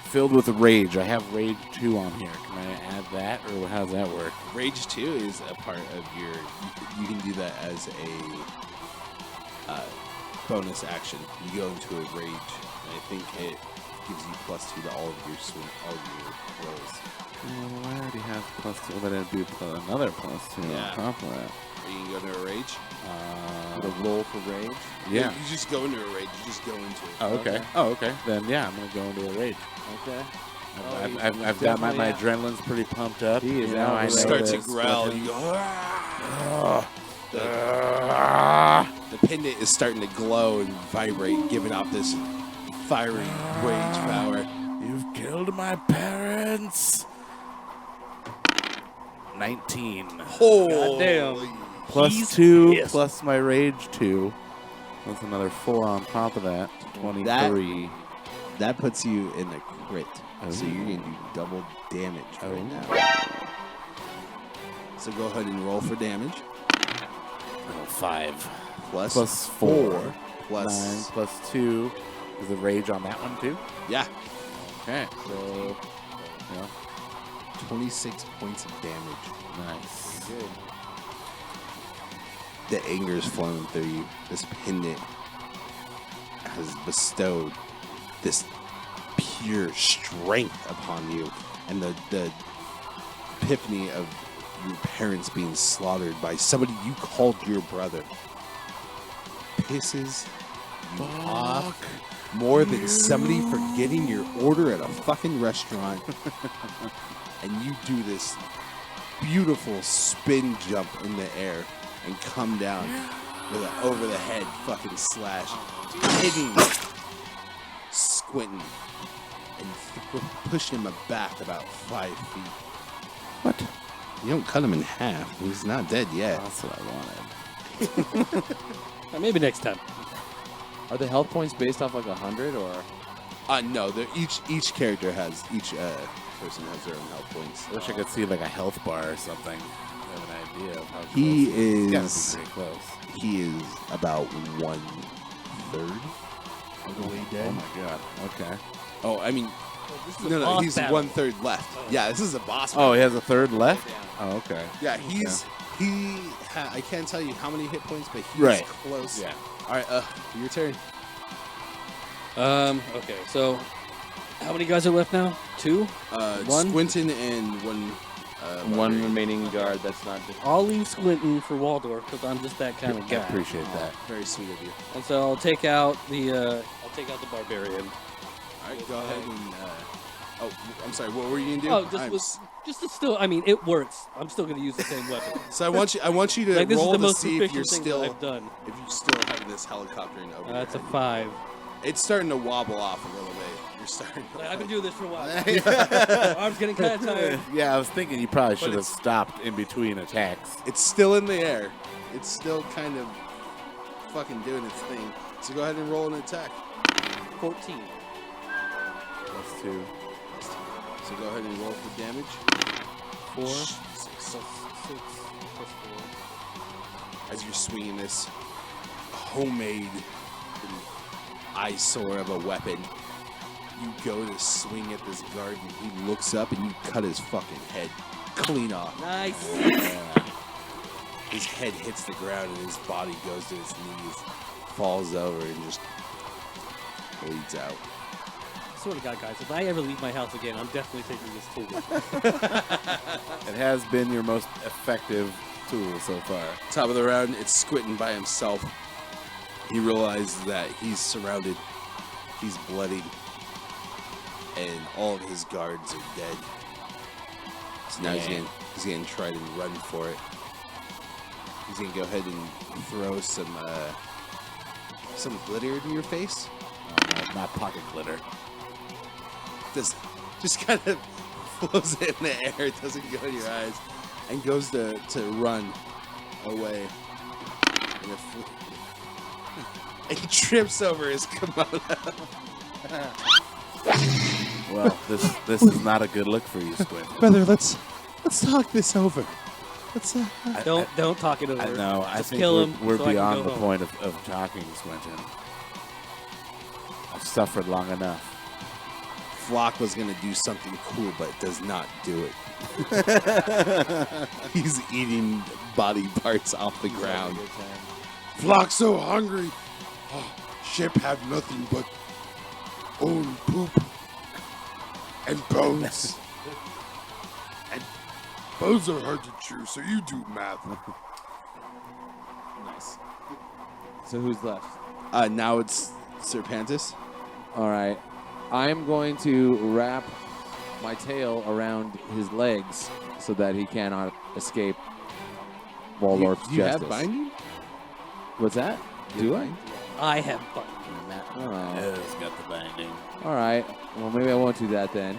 Filled with rage. I have rage 2 on here. Can I add that, or how does that work? Rage 2 is a part of your. You can do that as a bonus action. You go into a rage, and I think it gives you +2 to all of your rolls. Well, I already have +2, but I'd do another +2 Yeah. on top of that. Or you can go into a rage. With a roll for rage. Yeah. You just go into a rage. You just go into it. Oh, okay. Oh, okay. Then yeah, I'm gonna go into a rage. Okay. I've got my adrenaline's pretty pumped up. He is you know, out I of You the start way. to growl. You go. The pendant is starting to glow and vibrate, giving off this fiery rage power. You've killed my parents. 19. Oh, Damn. Plus 2 plus my rage 2. That's another 4 on top of that. 23. That puts you in the crit. So you're going to do double damage right now. So go ahead and roll for damage. 5. Plus 4. Plus 9 plus 2. Is the rage on that one too? Yeah. Okay. So, yeah. 26 points of damage. Nice. Good. The anger is flowing through you. This pendant has bestowed this pure strength upon you. And the epiphany of your parents being slaughtered by somebody you called your brother pisses you off more than somebody forgetting your order at a fucking restaurant. And you do this beautiful spin jump in the air and come down with an over the head fucking slash, hitting Squintin and pushing him back about 5 feet. What? You don't cut him in half. He's not dead yet. That's what I wanted. Maybe next time. Are the health points based off like 100 or? No, each character has person has their own health points. I wish I could see like a health bar or something. I have an idea of how close He It's gotta is be pretty close. he is about 1/3 of the way Oh dead. my god. Okay. Oh, I mean, This is a no, boss he's battle. 1/3 left. Yeah, this is a boss. Oh, he has a third left? Oh, okay. Yeah, I can't tell you how many hit points, but he's Right. close. Yeah. All right, your turn. Okay, so how many guys are left now? 2? One? Squintin and one. One barbarian. remaining guard that's not just. I'll leave Squintin for Waldorf because I'm just that kind of I guy. appreciate that. Very sweet of you. And so I'll take out the barbarian. All right, go ahead and. Oh, I'm sorry. What were you gonna do? Oh, this was just to still. I mean, it works. I'm still gonna use the same weapon. So I want you to Like this is roll the to most see if you're efficient thing still that I've done. having this helicopter in over. That's a your head. 5. It's starting to wobble off a little bit. You're starting. Like, I've been doing this for a while. My arm's getting kind of tired. Yeah, I was thinking you probably should have it's- stopped in between attacks. It's still in the air. It's still kind of fucking doing its thing. So go ahead and roll an attack. 14. Plus 2. So go ahead and roll for damage. 4 Six. plus 6 plus 4. As you're swinging this homemade eyesore of a weapon, You go to swing at this guard, and he looks up, and you cut his fucking head clean off. Nice. His head hits the ground, and his body goes to his knees, falls over, and just bleeds out. I swear to God, guys, if I ever leave my house again, I'm definitely taking this tool with me. It has been your most effective tool so far. Top of the round, it's Squinting by himself. He realizes that he's surrounded, he's bloodied, and all of his guards are dead. So now he's gonna try to run for it. He's gonna go ahead and throw some glitter in your face. Not pocket glitter. Just kind of flows it in the air. It doesn't go in your eyes, and goes to run away. And he trips over his kimono. Well, this is not a good look for you, Squint. Brother, let's talk this over. Let's Don't talk it over. No, I Just think kill we're, him we're so I can beyond go the home. point of talking, Squintin. I've suffered long enough. Flock was gonna do something cool, but does not do it. He's eating body parts off the ground. Flock so hungry. Oh, ship had nothing but own poop and bones. And bones are hard to chew, so you do math. Nice. So who's left? Now it's Serpantus. All right. I'm going to wrap my tail around his legs so that he cannot escape Waldorf's Do you justice. have binding? What's that? Do I? I have fun doing that. Oh. It's got the binding. All right. Well, maybe I won't do that then.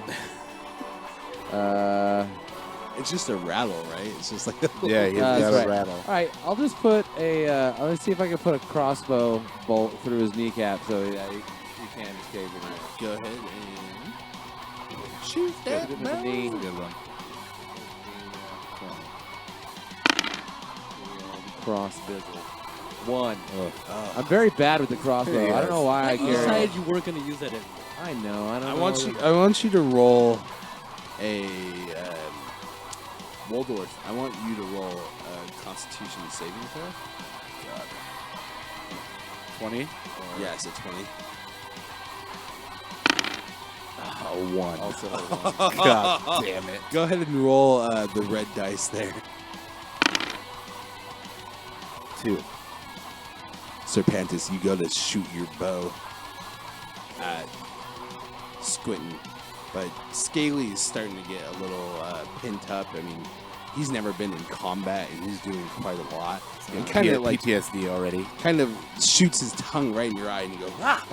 It's just a rattle, right? It's just like Yeah, he's That's got right. a rattle. All right. I'll just put a. Let's see if I can put a crossbow bolt through his kneecap so he can't escape it. Go ahead and shoot that Hit him in the knee. Good one. Cross bizzle. 1. I'm very bad with the crossbow. I don't know why I You carry decided it. you weren't going to use that anymore. I know. I don't I know. want you to roll a Waldorf. I want you to roll a Constitution saving throw. 20? Yes, a 20. Oh, 1. Also, God damn it. Go ahead and roll the red dice there. 2. Serpantus, you go to shoot your bow at Squintin, but Scaly is starting to get a little pent up. I mean, he's never been in combat, and he's doing quite a lot. And kind of like PTSD already. kind of shoots his tongue right in your eye, and you go, ah!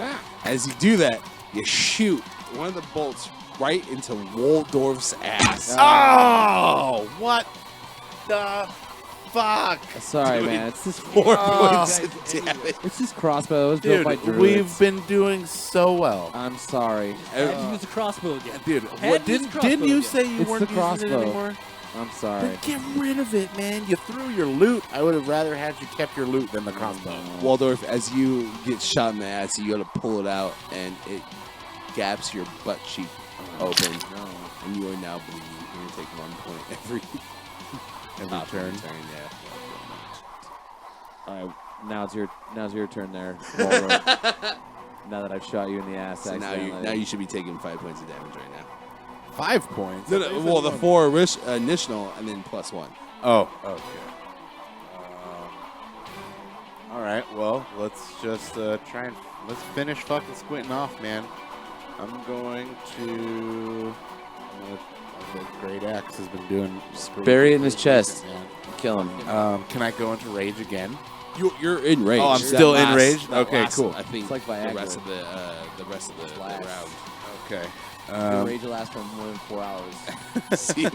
As you do that, you shoot one of the bolts right into Waldorf's ass. Oh, what the fuck? sorry, man. It's this 4 points of damage. It's this crossbow. It was Dude, built by druids. we've been doing so well. I'm sorry. Had to use the crossbow again. Dude, Had what to use the didn't crossbow you again. say you It's weren't the using it crossbow. anymore? I'm sorry. Then get rid of it, man. You threw your loot. I would have rather had you kept your loot than the crossbow. Waldorf, as you get shot in the ass, you go to pull it out, and it gaps your butt cheek open, and you are now bleeding. You're going to take 1 point every turn. Yeah. All right. Now's your turn there, Waldorf. Now that I've shot you in the ass, So accidentally. now you should be taking 5 points of damage right now. 5 points? No, well, the 4 initial, and then +1. Oh, okay. All right, well, let's just let's finish fucking Squinting off, man. I'm going to... the Great Axe has been doing... Bury it in his chest. Kill him. Can I go into rage again? You're in rage. Oh, I'm That still in lasts- rage? that Okay, lasts, cool. I think It's like the Viagra. rest of the Lasts. round. Okay. Your rage will last for more than 4 hours. See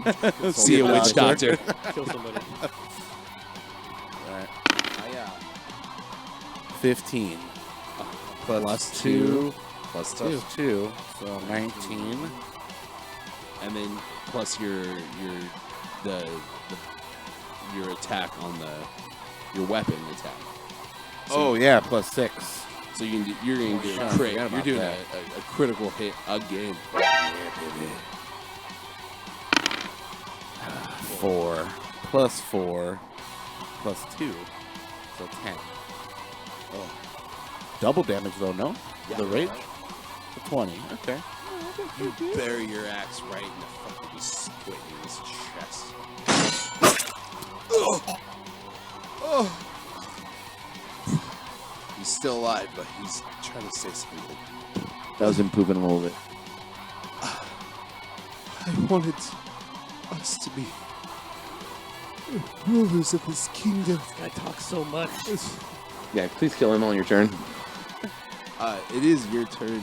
a witch doctor. Kill somebody. Right. Yeah. 15. Plus 2. Plus 2. Plus 2. So 19. And then plus your attack on your weapon attack. Oh, yeah, plus 6. So you're going to do a Oh, crit. forgot You're about doing that. a critical hit again. 4 plus 4 plus 2, so 10. Oh. Double damage though, no? The rage? So 20. Okay. You bury your axe right in the fucking squid in his chest. Oh. He's still alive, but he's trying to say something. That was him pooping a little bit. I wanted us to be rulers of this kingdom. This guy talks so much. Yeah, please kill him on your turn. It is your turn.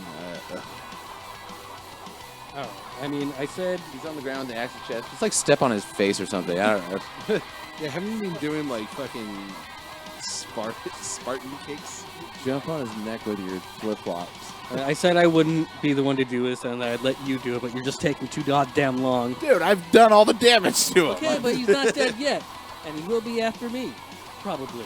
Oh, I mean, I said He's on the ground, the axe chest. Just like step on his face or something. I don't know. Yeah, haven't you been doing like fucking Spartan kicks? Jump on his neck with your flip flops. I said I wouldn't be the one to do this, and I'd let you do it, but you're just taking too goddamn long. Dude, I've done all the damage to him. Okay, but he's not dead yet, and he will be after me, probably.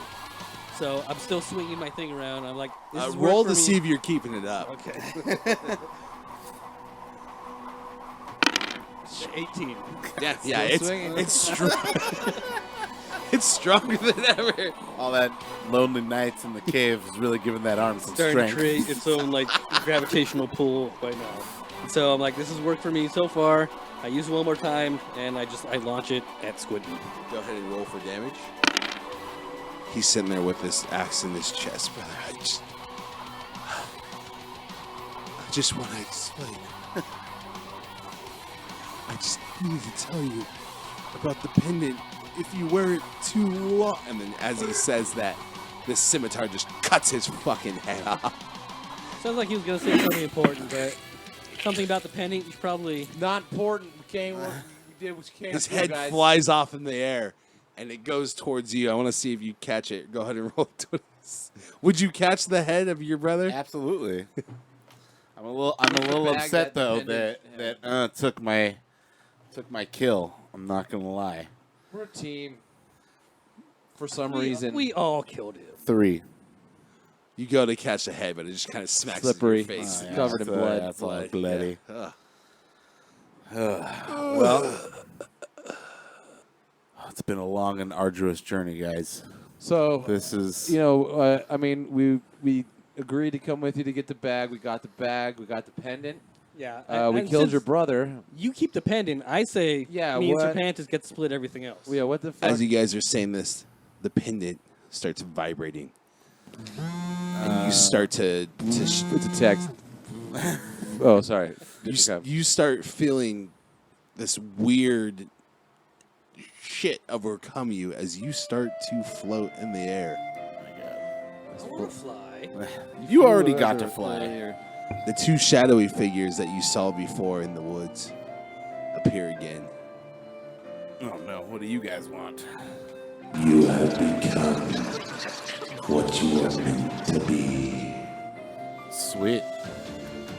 So I'm still swinging my thing around. I'm like, this is Roll work for to me. see if you're keeping it up. Okay. 18. Yeah, Still swinging. it's strong. It's stronger than ever. All that lonely nights in the cave is really giving that arm some Starting strength. to create its own like gravitational pull right now. And so I'm like, this has worked for me so far. I use it one more time, and I launch it at Squidman. Go ahead and roll for damage. He's sitting there with this axe in his chest, brother. I just want to explain. I just need to tell you about the pendant. If you wear it too long, and then as he says that, this scimitar just cuts his fucking head off. Sounds like he was gonna say something important, but something about the pendant. You should probably. Not important. We did what you can. His head flies off in the air, and it goes towards you. I want to see if you catch it. Go ahead and roll to this. Would you catch the head of your brother? Absolutely. I'm a little Bag upset that though dependent- that took my kill. I'm not gonna lie. We're a team. For some reason. We all killed him. 3. You go to catch the head, but it just kind of smacks Slippery. in your face. Oh, yeah. Covered in blood. That's all bloody. Ugh. Well, it's been a long and arduous journey, guys. So, This is I mean, we agreed to come with you to get the bag. We got the bag. We got the pendant. Yeah. We and killed since your brother. You keep the pendant. I say Yeah, me what- and Serpantus get to split everything else. Yeah, what the fuck? As you guys are saying this, the pendant starts vibrating. And you start to It's a text. Oh, sorry. you start feeling this weird shit overcome you as you start to float in the air. I want to fly. You already got to fly. The two shadowy figures that you saw before in the woods appear again. Oh no! What do you guys want? You have become what you were meant to be. Sweet.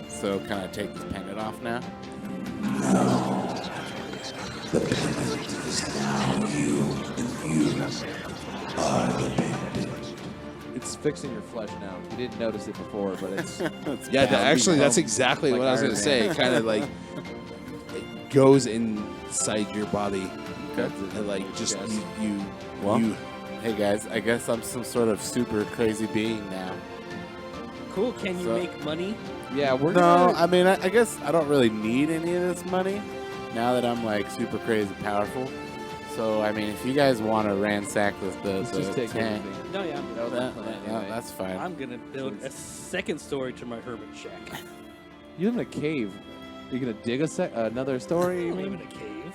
So can I take this pendant off now? The pendant is now you, and you are the pendant. It's fixing your flesh now. You didn't notice it before, but it's Yeah, that's exactly Like what I was Iron going to say. Man. Kind of like it goes inside your body, and like just you. Well, you hey guys, I guess I'm some sort of super crazy being now. Cool. Can you So- make money? yeah. We're No, gonna, I mean, I guess I don't really need any of this money now that I'm like super crazy powerful. So, I mean, if you guys want to ransack let's the just take tank, everything. No, yeah. That was the plan anyway. that's fine. I'm gonna build a second story to my hermit shack. You live in a cave. You gonna dig another story? I You don't live mean? in a cave.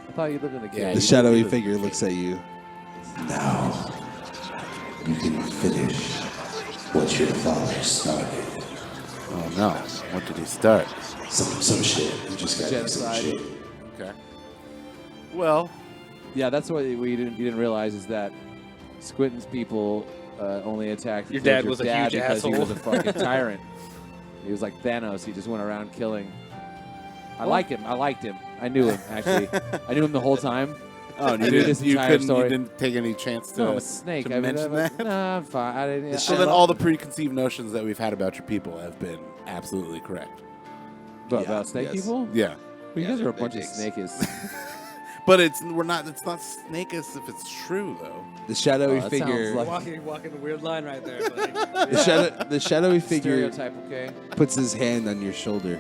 I thought you lived in a cave. Yeah, the you shadowy do. figure looks at you. Now, you can finish what your father started. Oh no! What did he start? Some shit. You just gotta do some Genocide. shit. Okay. Well, Yeah, that's what you didn't realize is that Squinton's people only attacked. Your killed dad was a huge because he was a asshole. fucking tyrant. He was like Thanos. He just went around killing. I like him. I liked him. I knew him actually. I knew him the whole time. Oh, and I knew this entire you story. didn't take any chance to, No, I'm a snake. to I mention that? Nah, I'm fine. I didn't. So then all the preconceived notions that we've had about your people have been absolutely correct. about snake yes. people? Yeah. Well, you guys are a they're bunch of dicks. snakists. But it's not snakeist if it's true though. The shadowy that figure. sounds like- You're walking a weird line right there, buddy. The shadowy figure Stereotype, okay? puts his hand on your shoulder.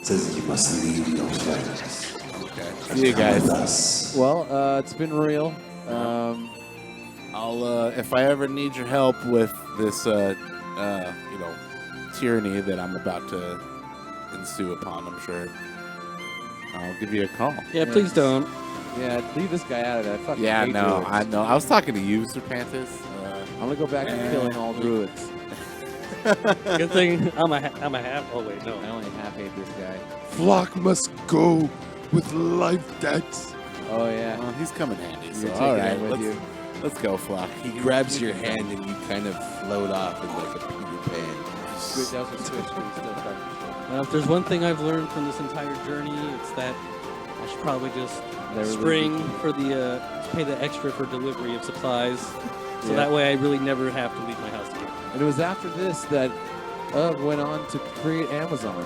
Says you must leave your friends. See you guys. Thus, Well, it's been real. I'll if I ever need your help with this tyranny that I'm about to ensue upon, I'm sure I'll give you a call. Yeah, please don't. Yeah, leave this guy out of that. Fucking Yeah, hate no, druids. I know. I was talking to you, Serpantus. I'm gonna go back to killing all druids. Good thing I'm a half. Oh wait, no. I only half hate this guy. Flock must go with life debts. Oh yeah. Well, he's coming handy. So You're all taking right, him with you. let's go, Flock. He grabs your hand and you kind of float off in like a Peter Pan. Switch, that was a switch, but he's still starting to show. If there's one thing I've learned from this entire journey, it's that I should probably just Never spring for the pay the extra for delivery of supplies, so Yeah. that way I really never have to leave my house again. And it was after this that went on to create Amazon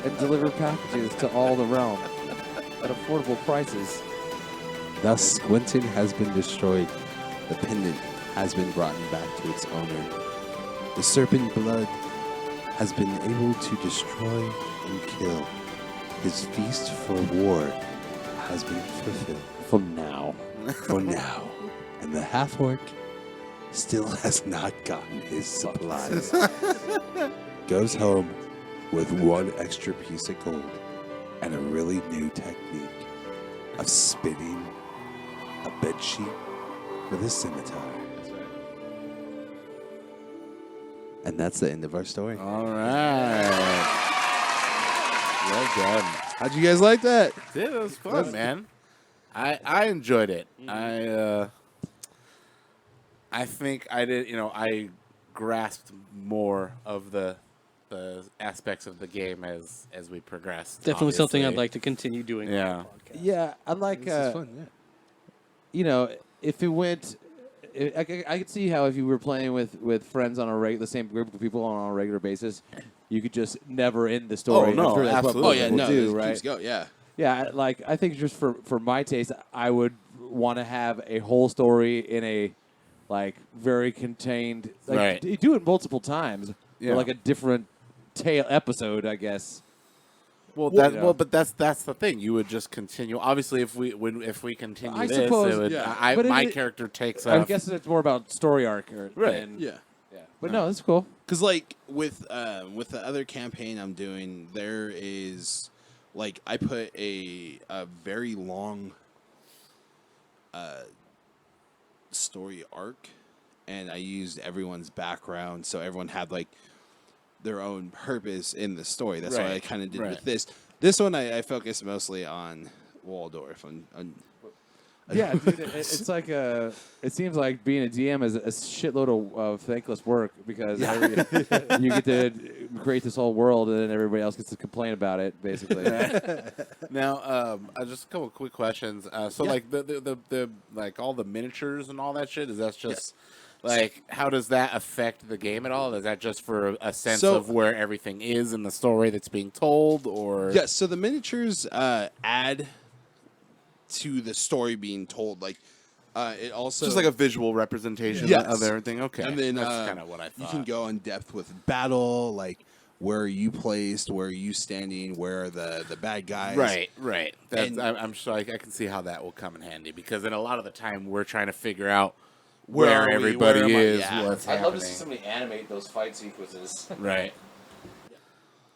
and deliver packages to all the realm at affordable prices. Thus, Squinton has been destroyed. The pendant has been brought back to its owner. The serpent blood has been able to destroy and kill. His feast for war has been fulfilled. For now. For now. And the half-orc still has not gotten his supplies. Goes home with one extra piece of gold and a really new technique of spinning a bedsheet with a scimitar. And that's the end of our story. All right. Well done. How'd you guys like that? Yeah, it was fun, man. I enjoyed it. I think I did. I grasped more of the aspects of the game as we progressed. Definitely something I'd obviously. like to continue doing. on Yeah. the podcast. Yeah, I'd like, This is fun, yeah. If it went, I could see how if you were playing with friends on the same group of people on a regular basis, you could just never end the story. Oh, no, I'm sure that's absolutely. what Oh, yeah, people do, this right? keeps going, yeah. Yeah, like I think just for my taste, I would want to have a whole story in a very contained. Right. Do it multiple times. Yeah. Or like a different tale episode, I guess. Well, Yeah. but that's the thing. You would just continue. Obviously, if we continue I this, suppose, it would, yeah. But my it- character takes I off. guess it's more about story arc, Right. than- Yeah. yeah. But no, that's cool. Because like with the other campaign I'm doing, there is I put a very long story arc, and I used everyone's background, so everyone had their own purpose in the story. That's what I Right, kind of did right. with this. This one I focused mostly on Waldorf. On Yeah, dude, it's like it seems like being a DM is a shitload of thankless work because you get to create this whole world and then everybody else gets to complain about it, basically. Now, just a couple of quick questions. So, the all the miniatures and all that shit. Is that just how does that affect the game at all? Is that just for a sense So- of where everything is in the story that's being told, or Yes, so the miniatures add to the story being told. It also just like a visual representation Yes. of everything? Okay, and then that's kind of what I thought. You can go in depth with battle, where are you placed, where are you standing, where are the bad guys. Right. That's, And- I'm sure I can see how that will come in handy because then a lot of the time we're trying to figure out Where where are we? everybody Where am I? is, Yeah. what's I'd love to see happening. somebody animate those fight sequences. Right.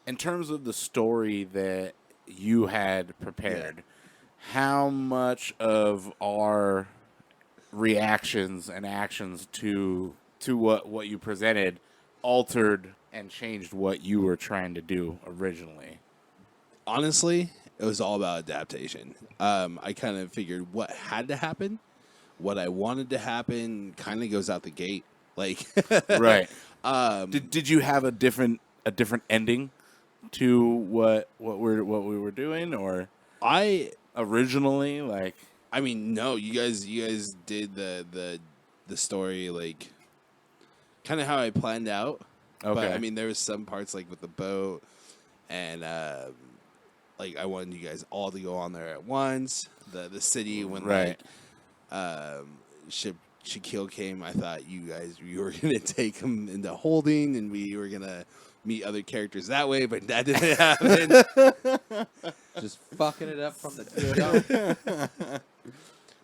In terms of the story that you had prepared, how much of our reactions and actions to what you presented altered and changed what you were trying to do originally? Honestly, it was all about adaptation. I kind of figured what had to happen, what I wanted to happen, kind of goes out the gate. Right. Did you have a different ending to what we were doing, or I originally? Like, I mean, no, you guys did the story like kind of how I planned out. But Okay. I mean, there was some parts like with the boat, and like I wanted you guys all to go on there at once. The city when Right. like Shaquille came, I thought you were gonna take him into holding, and we were gonna meet other characters that way, but that didn't happen. Just fucking it up from the jump.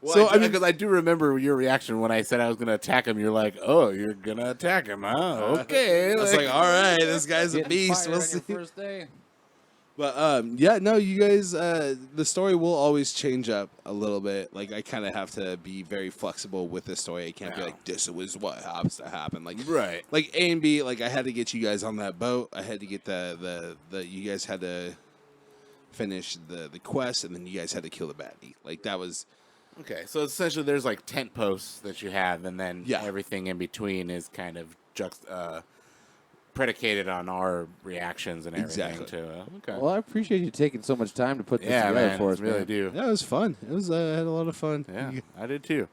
well, So, I I mean- because I do remember your reaction when I said I was going to attack him. You're like, "Oh, you're gonna attack him, huh? Okay." I was like, all right, this guy's a Getting beast. fired We'll on your see. first day. But yeah, no, you guys, the story will always change up a little bit. Like I kind of have to be very flexible with the story. I can't be Yeah. like, this was what has to happen. Like Right. like A and B. Like I had to get you guys on that boat. I had to get the you guys had to finish the quest, and then you guys had to kill the baddie. Like that was Okay, so essentially there's like tent posts that you have, and then Yeah. everything in between is kind of predicated on our reactions and everything. Exactly. Too. Okay. Well, I appreciate you taking so much time to put this yeah, together man, for us, really man. do. yeah, it was fun. It was I had a lot of fun. Yeah, I did too.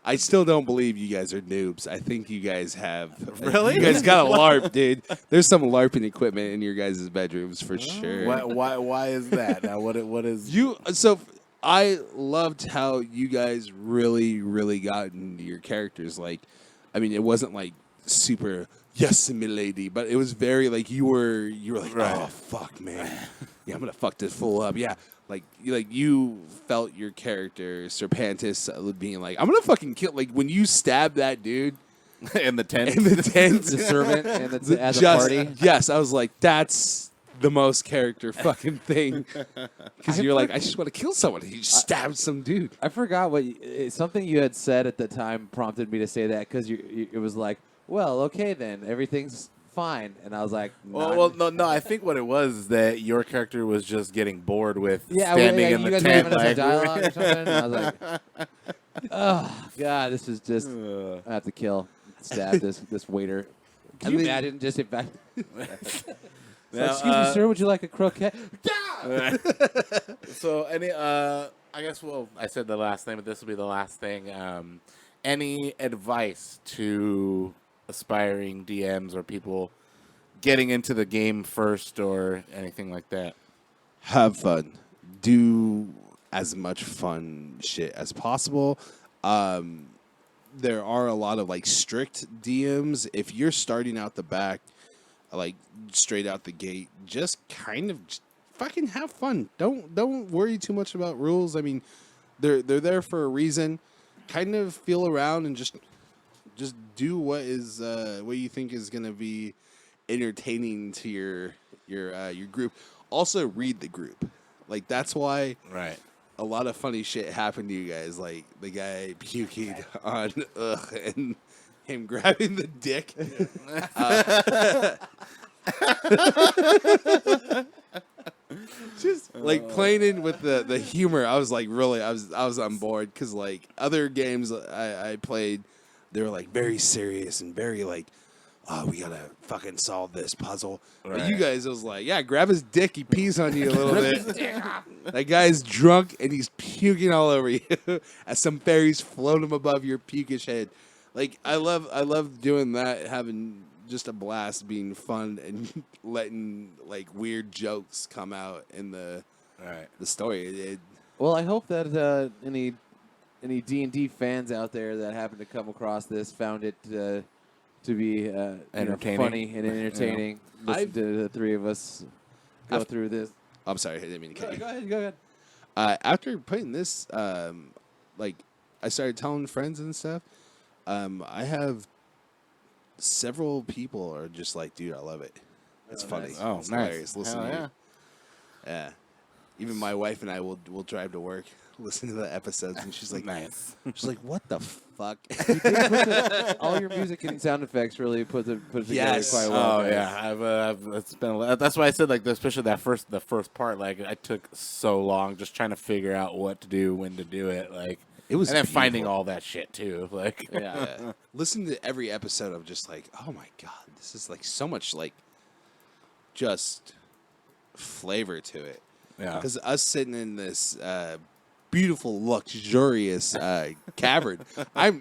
I still don't believe you guys are noobs. I think you guys have Really? You guys got a LARP, dude. There's some LARPing equipment in your guys' bedrooms for sure. Why is that? Now, what is You so I loved how you guys really got into your characters. Like, I mean, it wasn't like super yes, milady, but it was very like you were like, Right. oh fuck, man, yeah, I'm gonna fuck this fool up, yeah. Like you felt your character Serpantus being like, I'm gonna fucking kill. Like when you stab that dude in the tent? in the tent, The servant and as a just- party. Yes, I was like, that's the most character fucking thing. Because you're like, I just want to kill someone. He just stabbed some dude. I forgot something you had said at the time prompted me to say that because it was like, well, okay then, everything's fine, and I was like, Well, no. I think what it was is that your character was just getting bored with yeah, standing in you the guys tent. were having some like- dialogue or something. And I was like, oh god, this is just. I have to stab this waiter. Can you mean- imagine just if I? Now, Excuse me, sir. Would you like a croquette? So any I guess I said the last thing, but this will be the last thing. Any advice to aspiring DMs or people getting into the game first or anything like that? Have fun. Do as much fun shit as possible. There are a lot of like strict DMs. If you're starting out the back, like straight out the gate, just kind of fucking have fun. Don't worry too much about rules. I mean, they're there for a reason. Kind of feel around and just do what is what you think is gonna be entertaining to your group. Also, read the group. Like that's why Right. a lot of funny shit happened to you guys. Like the guy puking on and him grabbing the dick. Just like playing in with the humor. I was like really I was on board because like other games I played, they were like very serious and very like, oh, we gotta fucking solve this puzzle. But you Right. guys, it was like, yeah, grab his dick. He pees on you a little bit. That guy's drunk and he's puking all over you as some fairies float him above your pukish head. Like I love doing that, having just a blast, being fun and letting like weird jokes come out in the Right. story. Well, I hope that any D&D fans out there that happen to come across this found it to be Entertaining. funny and entertaining. Listen to the three of us go through this. I'm sorry, I didn't mean to cut you. Go ahead. After putting this, like I started telling friends and stuff. I have several people are just like, dude, I love it. It's funny. nice. Oh, It's nice. hilarious. Listen Hell to yeah. you. Yeah. Even my wife and I will drive to work, listen to the episodes, and she's like, Nice. she's like, what the fuck? All your music and sound effects really put it together Yes. quite well. Oh guys. yeah, it's been. That's why I said like, especially the first part. Like, I took so long just trying to figure out what to do, when to do it. Like, It was and then beautiful. finding all that shit too. Like, Yeah. Listen to every episode of just like, oh my god, this is like so much like just flavor to it. yeah, Because us sitting in this beautiful, luxurious cavern. I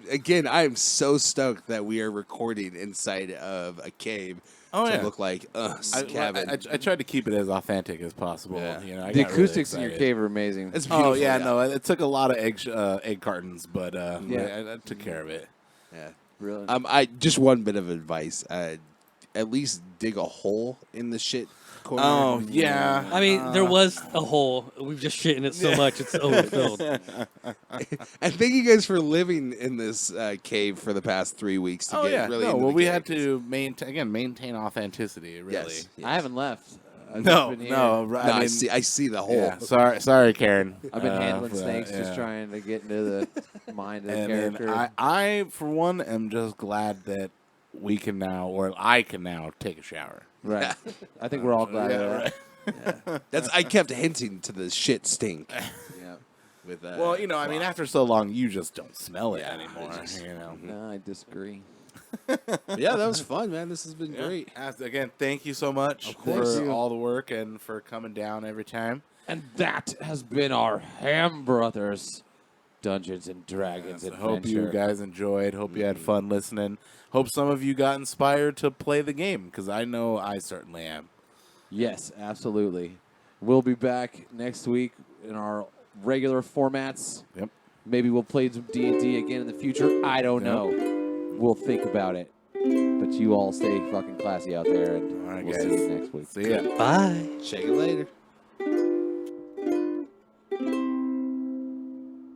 am so stoked that we are recording inside of a cave to look like us cabin. I tried to keep it as authentic as possible. Yeah. You know, I The got really acoustics in your excited. cave are amazing. It's beautiful. Oh yeah, no, it took a lot of egg cartons, but Yeah. I took care of it. Yeah. Really? I just one bit of advice. At least dig a hole in the shit corner. Oh yeah, I mean, there was a hole. We've just shit in it so much it's overfilled. And thank you guys for living in this cave for the past 3 weeks to Oh get yeah, really no. into Well, the we cave. had to maintain authenticity. Really. Yes. I haven't left. I've No, been here. no. No, I mean, I see the hole. yeah, sorry, Karen. I've been handling for that, snakes, yeah. just trying to get into the mind of the And character. then I, for one, am just glad that we can now, or I can now, take a shower. right. I think we're all glad of that. That's I kept hinting to the shit stink. Yeah. With Well, you know, I mean, after so long, you just don't smell it Yeah, anymore. You know. No, I disagree. yeah, that was fun, man. This has been great. Again, thank you so much course. for all the work and for coming down every time. And that has been our Ham Brothers Dungeons and Dragons I adventure. hope you guys enjoyed. Hope you had fun listening. Hope some of you got inspired to play the game, because I know I certainly am. Yes, absolutely. We'll be back next week in our regular formats. Yep. Maybe we'll play some D&D again in the future. I don't know. We'll think about it. But you all stay fucking classy out there, and All right, we'll guys. see you next week. See ya. Bye. Check it later.